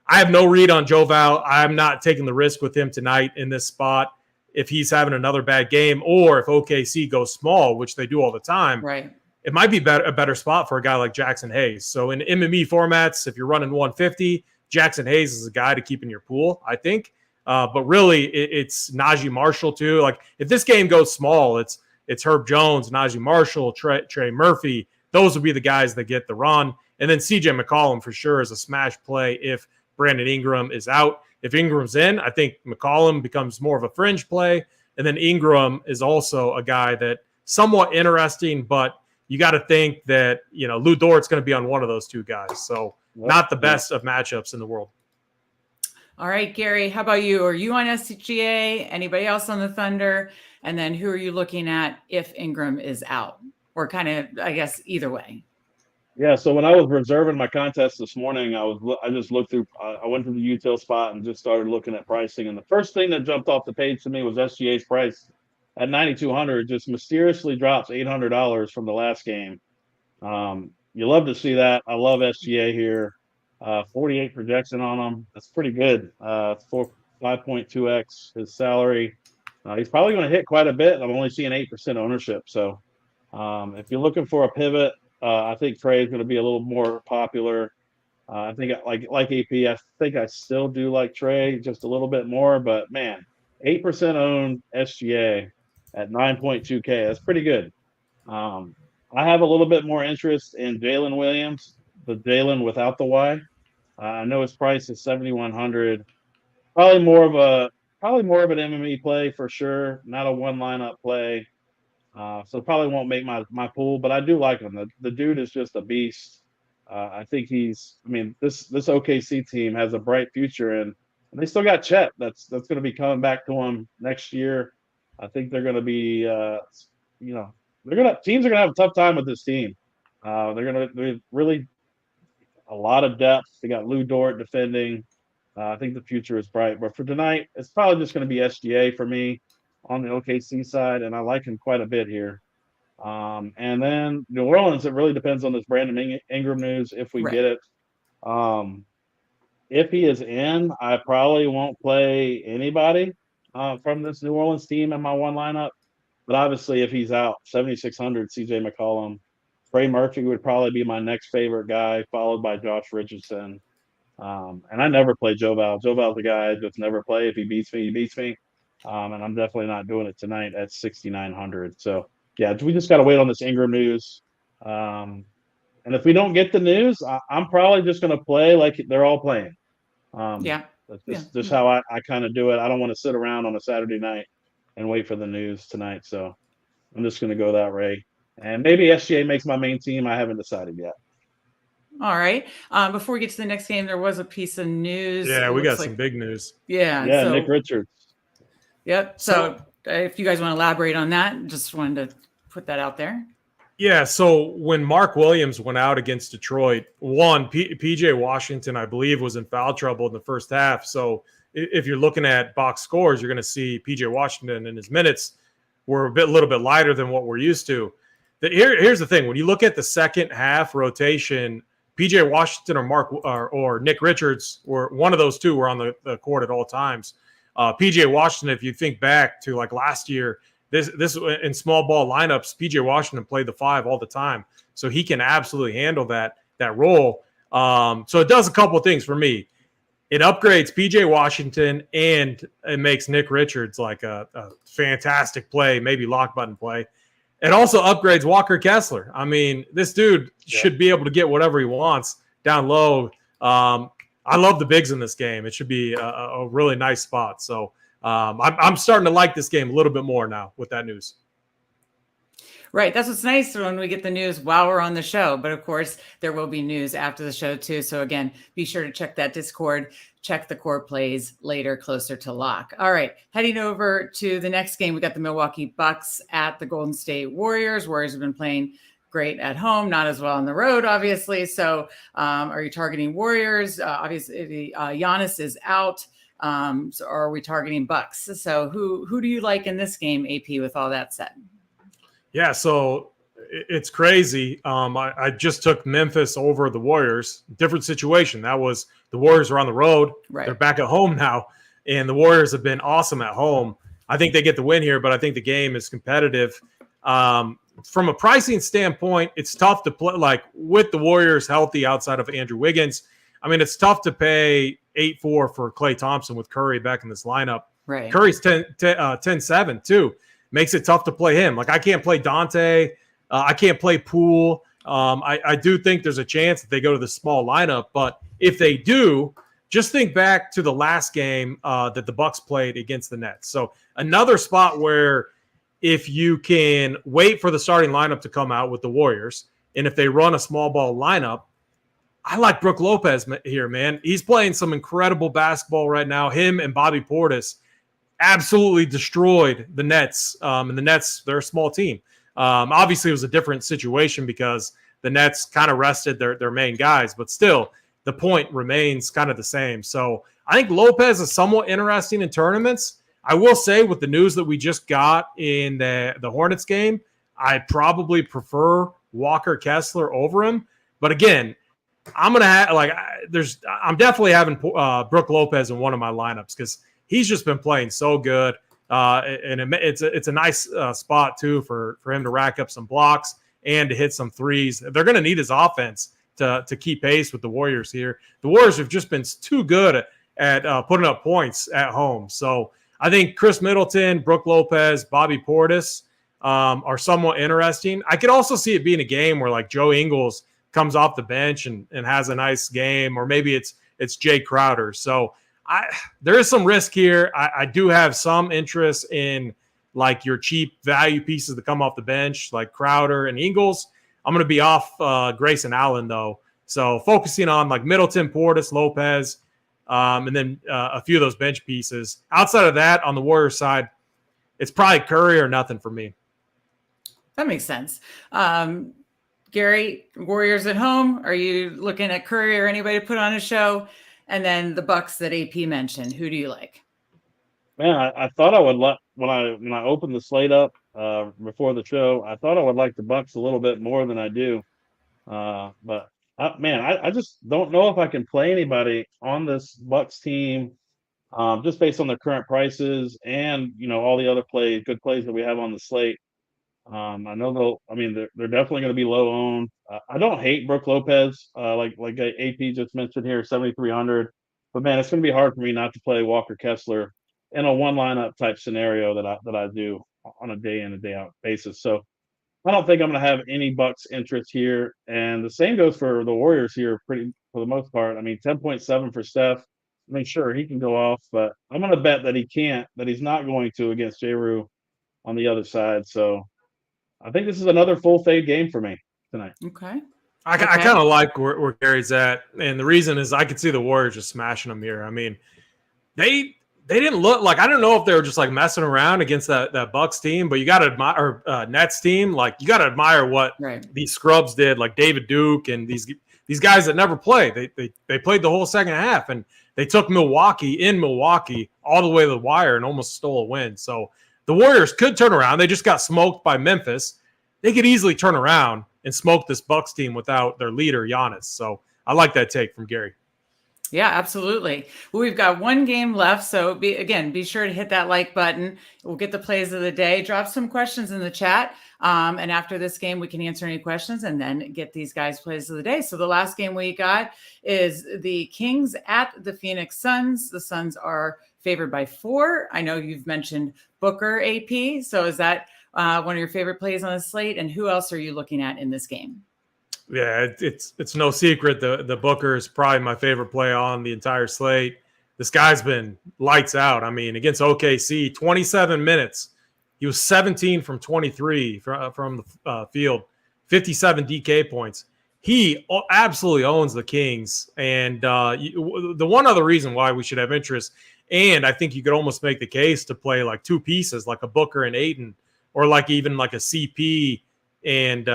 have no read on Joval. I'm not taking the risk with him tonight in this spot if he's having another bad game or if OKC goes small, which they do all the time. Right. It might be a better spot for a guy like JTHayes. So in MME formats, if you're running 150, JTHayes is a guy to keep in your pool, I think. But really, it's Najee Marshall too. Like if this game goes small, it's Herb Jones, Najee Marshall, Trey Murphy. Those would be the guys that get the run. And then CJ McCollum for sure is a smash play if Brandon Ingram is out. If Ingram's in, I think McCollum becomes more of a fringe play. And then Ingram is also a guy that somewhat interesting, but you got to think that, Lou Dort's going to be on one of those two guys. So not the best of matchups in the world. All right, Gary, how about you? Are you on SGA? Anybody else on the Thunder? And then who are you looking at if Ingram is out? Or kind of, I guess, either way. Yeah, so when I was reserving my contest this morning, I just looked through. I went to the util spot and just started looking at pricing. And the first thing that jumped off the page to me was SGA's price at $9,200. Just mysteriously drops $800 from the last game. You love to see that. I love SGA here. 48 projection on him. That's pretty good. 5.2x his salary. He's probably going to hit quite a bit. I'm only seeing 8% ownership. So if you're looking for a pivot, I think Trey is going to be a little more popular. I think like AP, I think I still do like Trey just a little bit more. But, man, 8% owned SGA at 9.2K. That's pretty good. I have a little bit more interest in Jalen Williams, the Jalen without the Y. I know his price is $7,100. Probably more of an MME play for sure. Not a one lineup play. So probably won't make my pool, but I do like him. The dude is just a beast. I think this OKC team has a bright future, and they still got Chet. That's going to be coming back to them next year. I think they're going to be, teams are going to have a tough time with this team. They're really a lot of depth. They got Lou Dort defending. I think the future is bright. But for tonight, it's probably just going to be SGA for me on the OKC side, and I like him quite a bit here. And then New Orleans, it really depends on this Brandon Ingram news if we get it. If he is in, I probably won't play anybody from this New Orleans team in my one lineup. But obviously, if he's out, 7,600 CJ McCollum, Trey Murphy would probably be my next favorite guy, followed by Josh Richardson. And I never play Joe Val. Joe Val's the guy I just never play. If he beats me, he beats me. And I'm definitely not doing it tonight at 6,900. So yeah, we just got to wait on this Ingram news. And if we don't get the news, I'm probably just going to play like they're all playing. That's just how I kind of do it. I don't want to sit around on a Saturday night and wait for the news tonight. So I'm just going to go that way. And maybe SGA makes my main team. I haven't decided yet. All right. Before we get to the next game, there was a piece of news. Yeah, we got some big news. Yeah. Yeah, Nick Richards. Yep. So if you guys want to elaborate on that, just wanted to put that out there. Yeah, so when Mark Williams went out against Detroit, PJ Washington, I believe, was in foul trouble in the first half. So if you're looking at box scores, you're going to see PJ Washington and his minutes were a little bit lighter than what we're used to. Here's the thing. When you look at the second half rotation, PJ Washington or Nick Richards, were one of those two were on the court at all times. PJ Washington, if you think back to like last year, this in small ball lineups, PJ Washington played the 5 all the time, so he can absolutely handle that role. So it does a couple of things for me. It upgrades PJ Washington and it makes Nick Richards like a fantastic play, maybe lock button play. It also upgrades Walker Kessler. I mean, this dude should be able to get whatever he wants down low. I love the bigs in this game. It should be a really nice spot. So I'm starting to like this game a little bit more now with that news. Right. That's what's nice when we get the news while we're on the show. But of course, there will be news after the show too. So again, be sure to check that Discord, check the core plays later, closer to lock. All right. Heading over to the next game, we got the Milwaukee Bucks at the Golden State Warriors. Warriors have been playing great at home, not as well on the road, obviously. So are you targeting Warriors? Obviously, Giannis is out. So are we targeting Bucks? So who do you like in this game, AP, with all that said? Yeah, so it's crazy. I just took Memphis over the Warriors. Different situation. That was the Warriors are on the road. Right. They're back at home now, and the Warriors have been awesome at home. I think they get the win here, but I think the game is competitive. From a pricing standpoint, it's tough to play like with the Warriors healthy outside of Andrew Wiggins. I mean, it's tough to pay 8-4 for Klay Thompson with Curry back in this lineup. Right. Curry's 10-7 too. Makes it tough to play him. Like I can't play Dante. I can't play Poole. I do think there's a chance that they go to the small lineup, but if they do, just think back to the last game that the Bucks played against the Nets. So another spot where if you can wait for the starting lineup to come out with the Warriors, and if they run a small ball lineup, I like Brook Lopez here, man. He's playing some incredible basketball right now. Him and Bobby Portis absolutely destroyed the Nets. And the Nets, they're a small team. Obviously, it was a different situation because the Nets kind of rested their main guys, but still, the point remains kind of the same. So I think Lopez is somewhat interesting in tournaments. I will say with the news that we just got in the Hornets game, I probably prefer Walker Kessler over him. But again, I'm definitely having Brook Lopez in one of my lineups because he's just been playing so good. And it's a nice spot too for him to rack up some blocks and to hit some threes. They're going to need his offense to keep pace with the Warriors here. The Warriors have just been too good at putting up points at home. So I think Chris Middleton, Brook Lopez, Bobby Portis are somewhat interesting. I could also see it being a game where like Joe Ingles comes off the bench and has a nice game, or maybe it's Jay Crowder. So there is some risk here. I do have some interest in like your cheap value pieces that come off the bench, like Crowder and Ingles. I'm going to be off Grayson Allen though. So focusing on like Middleton, Portis, Lopez, and then a few of those bench pieces. Outside of that, on the Warriors side, it's probably Curry or nothing for me. That makes sense. Gary, Warriors at home. Are you looking at Curry or anybody to put on a show? And then the Bucks that AP mentioned. Who do you like? Man, I thought I would like when I opened the slate up before the show. I thought I would like the Bucks a little bit more than I do, but I just don't know if I can play anybody on this Bucks team, just based on their current prices and all the other good plays that we have on the slate. I know they're definitely going to be low owned. I don't hate Brooke Lopez, like AP just mentioned here, 7,300. But man, it's going to be hard for me not to play Walker Kessler in a one lineup type scenario that I do on a day in and day out basis. So I don't think I'm going to have any Bucks interest here, and the same goes for the Warriors here. Pretty for the most part. I mean, 10.7 for Steph. I mean, sure he can go off, but I'm going to bet that he can't. That he's not going to against J-Rue on the other side. So I think this is another full fade game for me tonight. Okay. I kind of like where Gary's at, and the reason is I could see the Warriors just smashing them here. I mean, they didn't look like, I don't know if they were just like messing around against that Bucks team, but you got to admire, or Nets team, like you got to admire what these scrubs did, like David Duke and these guys that never play. They played the whole second half, and they took Milwaukee all the way to the wire and almost stole a win. So the Warriors could turn around. They just got smoked by Memphis. They could easily turn around and smoke this Bucks team without their leader, Giannis. So I like that take from Gary. Yeah, absolutely. Well, we've got one game left. So be sure to hit that like button. We'll get the plays of the day. Drop some questions in the chat. And after this game, we can answer any questions and then get these guys plays of the day. So the last game we got is the Kings at the Phoenix Suns. The Suns are favored by 4. I know you've mentioned Booker, AP. So is that one of your favorite plays on the slate? And who else are you looking at in this game? Yeah, it's no secret. The Booker is probably my favorite play on the entire slate. This guy's been lights out. I mean, against OKC, 27 minutes. He was 17 from 23 from the field, 57 DK points. He absolutely owns the Kings. And the one other reason why we should have interest, and I think you could almost make the case to play like two pieces, like a Booker and Ayton, or like even like a CP. And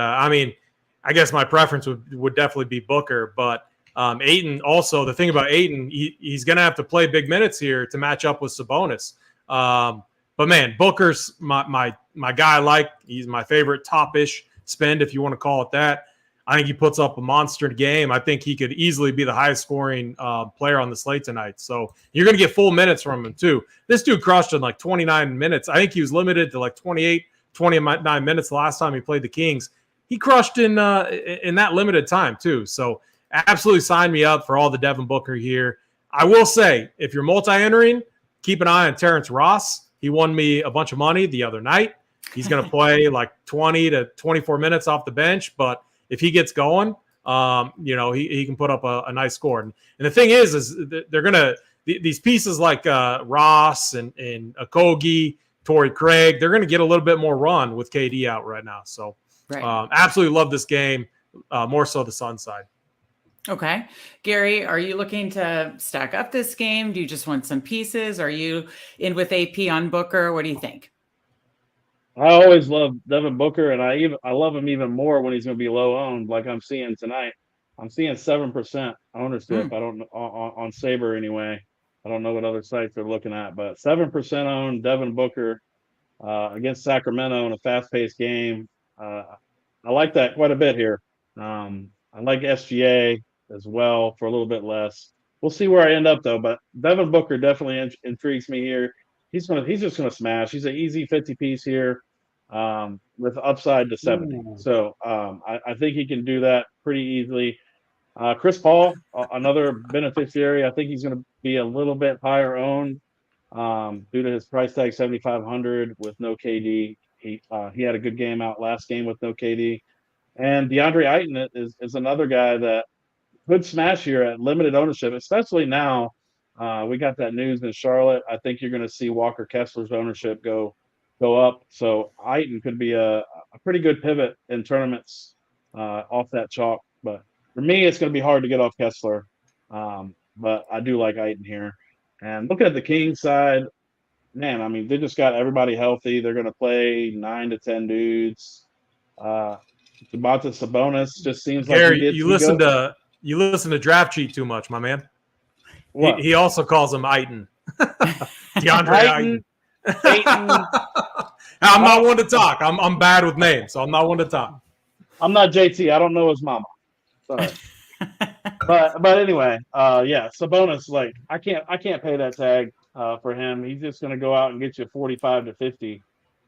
I guess my preference would definitely be Booker, but Ayton also, the thing about Ayton, he's going to have to play big minutes here to match up with Sabonis. But man, Booker's my guy. He's my favorite top-ish spend, if you want to call it that. I think he puts up a monster game. I think he could easily be the highest scoring player on the slate tonight. So you're going to get full minutes from him too. This dude crushed in like 29 minutes. I think he was limited to like 29 minutes the last time he played the Kings. He crushed in that limited time too. So absolutely sign me up for all the Devin Booker here. I will say, if you're multi-entering, keep an eye on Terrence Ross. He won me a bunch of money the other night. He's going to play like 20 to 24 minutes off the bench, but if he gets going, he can put up a nice score. And the thing is they're going to these pieces like Ross and Okogie, Torrey Craig, they're going to get a little bit more run with KD out right now. So. Right. Absolutely love this game, more so the Sun side. Okay. Gary, are you looking to stack up this game? Do you just want some pieces? Are you in with AP on Booker? What do you think? I always love Devin Booker, and I love him even more when he's going to be low owned, like I'm seeing tonight. I'm seeing 7% ownership. I don't know on Sabre anyway. I don't know what other sites they're looking at, but 7% owned Devin Booker against Sacramento in a fast-paced game. I like that quite a bit here. I like SGA as well for a little bit less. We'll see where I end up though. But Devin Booker definitely intrigues me here. He's just gonna smash. He's an easy 50 piece here with upside to 70. Ooh. So I think he can do that pretty easily. Chris Paul, another beneficiary. I think he's going to be a little bit higher owned due to his price tag, 7,500 with no KD. He had a good game out last game with no KD. And DeAndre Ayton is another guy that could smash here at limited ownership, especially now. We got that news in Charlotte. I think you're going to see Walker Kessler's ownership go up. So Ayton could be a pretty good pivot in tournaments off that chalk. But for me, it's going to be hard to get off Kessler. But I do like Ayton here. And looking at the Kings side, man, I mean, they just got everybody healthy. They're going to play 9 to 10 dudes. Domantas Sabonis just seems Gary, like you listen to Draft Cheat too much, my man. He also calls him Ayton. DeAndre Ayton. I'm not one to talk. I'm bad with names, so I'm not one to talk. I'm not JT. I don't know his mama. Sorry. but anyway, yeah, Sabonis, like I can't pay that tag for him. He's just going to go out and get you 45 to 50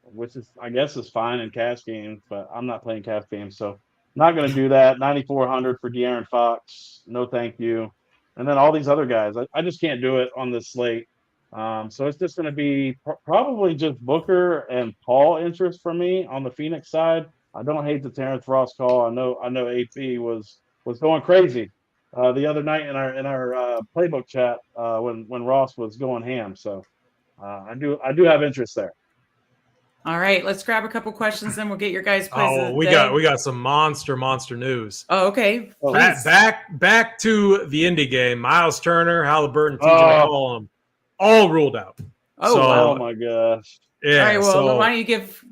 which is, I guess, is fine in cash games, but I'm not playing cash games, so not going to do that. 9,400 for De'Aaron Fox. No, thank you. And then all these other guys, I just can't do it on this slate. So it's just going to be probably just Booker and Paul interest for me on the Phoenix side. I don't hate the Terrence Ross call. I know AP was going crazy the other night in our playbook chat when Ross was going ham. So I do have interest there. All right, let's grab a couple questions, then we'll get your guys' plays. Oh, we got some monster news. Oh, okay. Back to the Indy game. Miles Turner, Halliburton, TJ McCollum, all ruled out. Oh my gosh. Yeah. All right. Well, why don't you give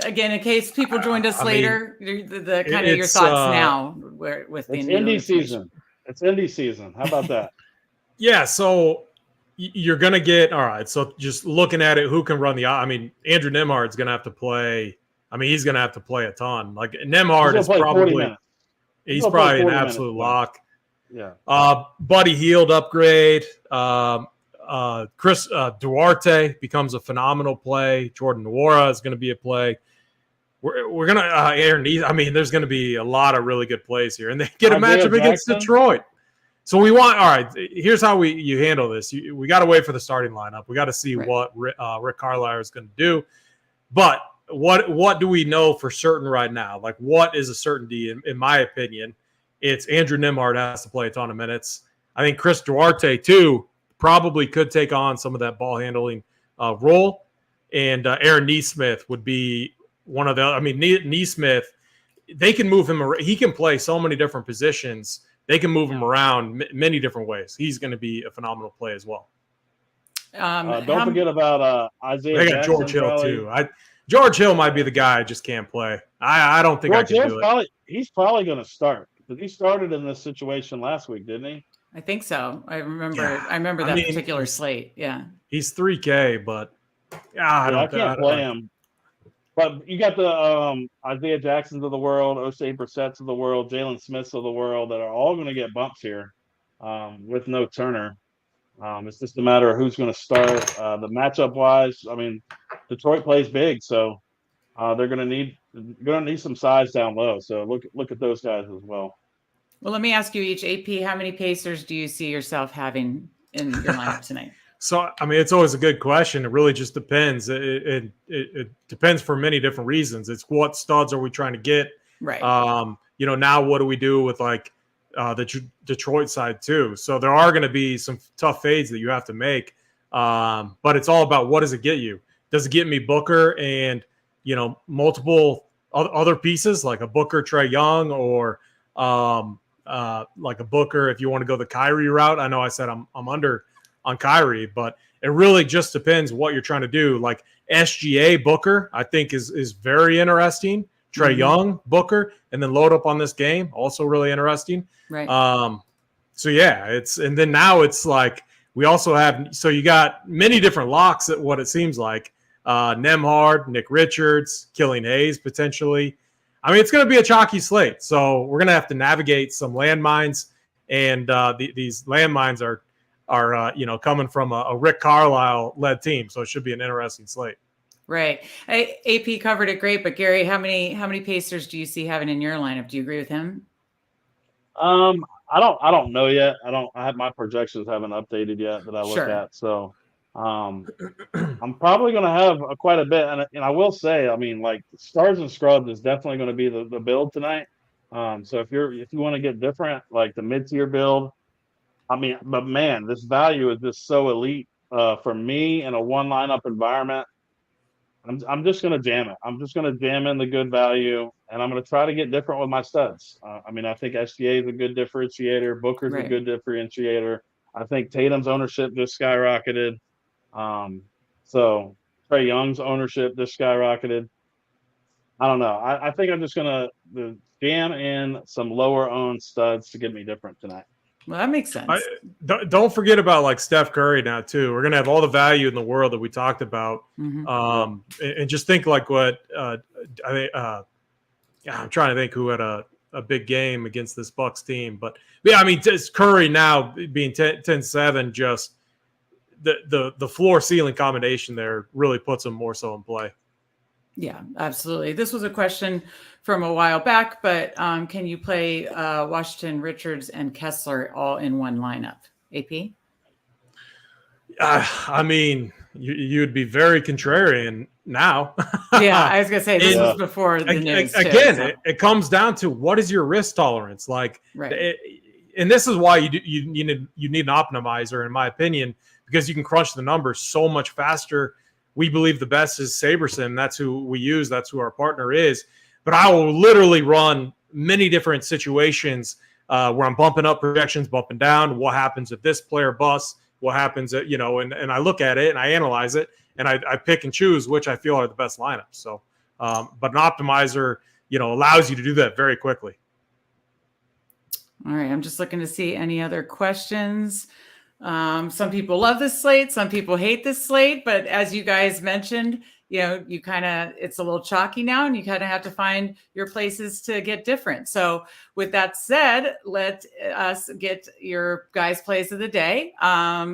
again, in case people joined us later, the kind of your thoughts now with the Indy season. It's Indy season. How about that? Yeah. So you're going to get, all right. So just looking at it, who can run Andrew Nembhard's going to have to play. He's going to have to play a ton. Like Nembhard is probably, he's probably an absolute lock. Yeah. Buddy Hield upgrade. Chris Duarte becomes a phenomenal play. Jordan Nwora is going to be a play. We're going to Aaron. There's going to be a lot of really good plays here, and they get a matchup against Detroit. So we want. All right, here's how you handle this. We got to wait for the starting lineup. We got to see what Rick Carlisle is going to do. But what do we know for certain right now? Like, what is a certainty? In my opinion, it's Andrew Nembhard has to play a ton of minutes. I think Chris Duarte too probably could take on some of that ball handling role, and Aaron Nesmith would be one of the. Nesmith, they can move him. He can play so many different positions. They can move him around many different ways. He's going to be a phenomenal play as well. Don't forget about Isaiah. They got George Hill too. George Hill might be the guy I just can't play. I don't think George I can do it. He's probably going to start because he started in this situation last week, didn't he? I think so. I remember that particular slate. Yeah. He's 3K, but I can't play him. But you got the Isaiah Jacksons of the world, Osei Brissett's of the world, Jalen Smiths of the world that are all going to get bumps here with no Turner. It's just a matter of who's going to start. The matchup wise, Detroit plays big, so they're going to need some size down low. So look at those guys as well. Well, let me ask you each, AP, how many Pacers do you see yourself having in your lineup tonight? So, it's always a good question. It really just depends. It depends for many different reasons. It's what studs are we trying to get? Right. Now what do we do with the Detroit side too? So there are going to be some tough fades that you have to make. But it's all about what does it get you? Does it get me Booker and, multiple other pieces like a Booker, Trae Young, or like a Booker if you want to go the Kyrie route? I know I said I'm under on Kyrie, but it really just depends what you're trying to do. Like SGA Booker, I think is very interesting. Trae Young Booker, and then load up on this game, also really interesting. Right. Now it's like we also have. So you got many different locks at what it seems like. Nembhard, Nick Richards, Killian Hayes potentially. It's going to be a chalky slate, so we're going to have to navigate some landmines, and these landmines are coming from a Rick Carlisle led team, so it should be an interesting slate. Right. AP covered it great, but Gary, how many Pacers do you see having in your lineup? Do you agree with him? I don't know yet. My projections haven't updated yet that I look at. So I'm probably going to have quite a bit. And I will say, Stars and Scrubs is definitely going to be the build tonight. So if you want to get different, like the mid-tier build, but man, this value is just so elite for me in a one lineup environment. I'm just going to jam it. I'm just going to jam in the good value, and I'm going to try to get different with my studs. I think SGA is a good differentiator. Booker's a good differentiator. I think Tatum's ownership just skyrocketed. So Trae Young's ownership just skyrocketed. I don't know. I think I'm just going to jam in some lower owned studs to get me different tonight. Well, that makes sense. Don't forget about Steph Curry now too. We're gonna have all the value in the world that we talked about, and just think what I'm trying to think who had a big game against this Bucks team. But yeah, it's Curry now being 10-7, just the floor ceiling combination there really puts him more so in play. Yeah, absolutely. This was a question from a while back, but can you play Washington, Richards, and Kessler all in one lineup? AP? I mean, you'd be very contrarian now. Yeah, I was going to say, this was before the news. Again, so. it comes down to what is your risk tolerance? Like, right. And this is why you need an optimizer, in my opinion, because you can crunch the numbers so much faster. We believe the best is SaberSim. That's who we use. That's who our partner is. But I will literally run many different situations where I'm bumping up projections, bumping down. What happens if this player busts? What happens at, and I look at it and I analyze it and I pick and choose which I feel are the best lineups. So, but an optimizer, allows you to do that very quickly. All right. I'm just looking to see any other questions. Some people love this slate. Some people hate this slate, but as you guys mentioned, you kind of, it's a little chalky now and you kind of have to find your places to get different. So with that said, let us get your guys' plays of the day.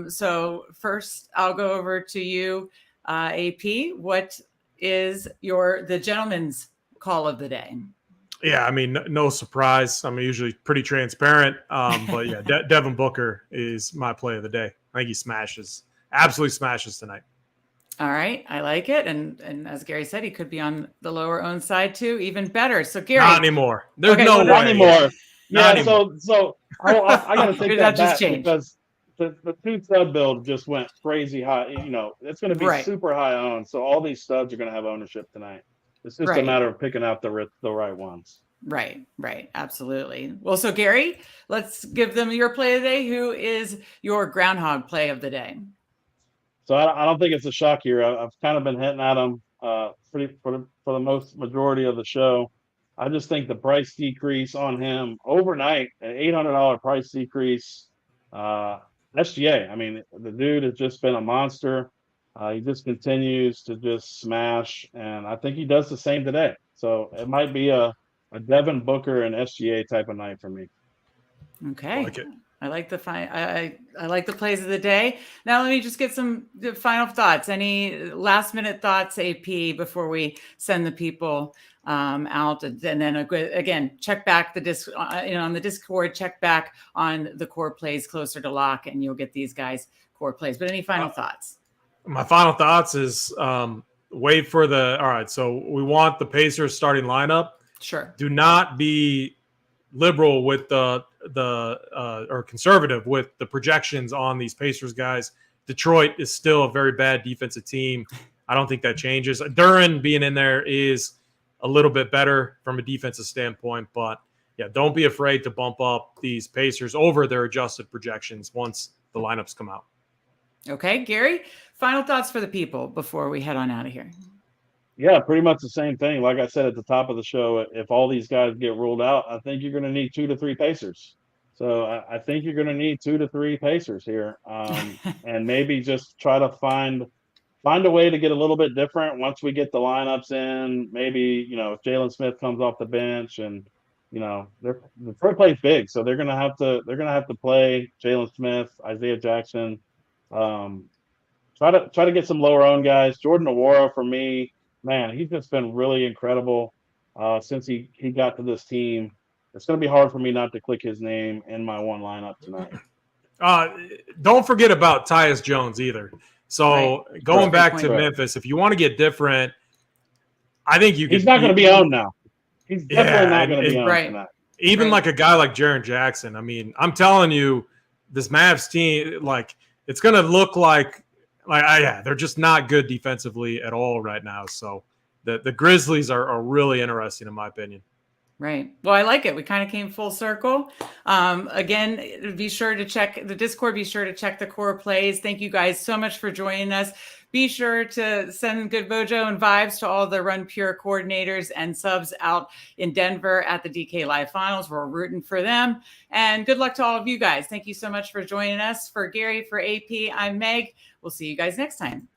So first I'll go over to you, AP. What is the gentleman's call of the day? Yeah, I mean, no surprise. I'm usually pretty transparent. But yeah, Devin Booker is my play of the day. I think he absolutely smashes tonight. All right. I like it. And as Gary said, he could be on the lower owned side too. Even better. So Gary. Not anymore. There's no way. Not anymore. Yeah, so I got to take that just back changed. Because the two stud build just went crazy high. It's going to be super high owned. So all these studs are going to have ownership tonight. It's just a matter of picking out the right ones. Right. Absolutely. Well, so Gary, let's give them your play of the day. Who is your groundhog play of the day? So I don't think it's a shock here. I've kind of been hitting at him for the most majority of the show. I just think the price decrease on him overnight, an $800 price decrease. SGA. I mean, the dude has just been a monster. He just continues to just smash, and I think he does the same today. So it might be a Devin Booker and SGA type of night for me. Okay. Like it. I like I like the plays of the day. Now let me just get some final thoughts. Any last minute thoughts, AP, before we send the people out, and then again check back the on the Discord. Check back on the core plays closer to lock, and you'll get these guys core plays. But any final thoughts? My final thoughts is wait for all right. So we want the Pacers starting lineup. Sure. Do not be liberal with or conservative with the projections on these Pacers guys. Detroit is still a very bad defensive team. I don't think that changes. Duren being in there is a little bit better from a defensive standpoint, but yeah, don't be afraid to bump up these Pacers over their adjusted projections once the lineups come out. Okay, Gary, final thoughts for the people before we head on out of here. Yeah, pretty much the same thing. Like I said at the top of the show, if all these guys get ruled out, I think you're going to need 2 to 3 Pacers. So I think you're going to need 2 to 3 Pacers here, and maybe just try to find a way to get a little bit different once we get the lineups in. Maybe if Jalen Smith comes off the bench, and Detroit plays big, so they're going to have to play Jalen Smith, Isaiah Jackson. Try to get some lower owned guys. Jordan Nwora for me. Man, he's just been really incredible since he got to this team. It's going to be hard for me not to click his name in my one lineup tonight. Don't forget about Tyus Jones either. So going back to Memphis, if you want to get different, I think you can. He's not going to be owned now. He's definitely not going to be owned tonight. Even like a guy like Jaren Jackson. I mean, I'm telling you, this Mavs team, it's going to look like they're just not good defensively at all right now. So the Grizzlies are really interesting in my opinion. Right. Well, I like it. We kind of came full circle. Again, be sure to check the Discord. Be sure to check the core plays. Thank you guys so much for joining us. Be sure to send good mojo and vibes to all the Run Pure coordinators and subs out in Denver at the DK Live Finals. We're rooting for them. And good luck to all of you guys. Thank you so much for joining us. For Gary, for AP, I'm Meg. We'll see you guys next time.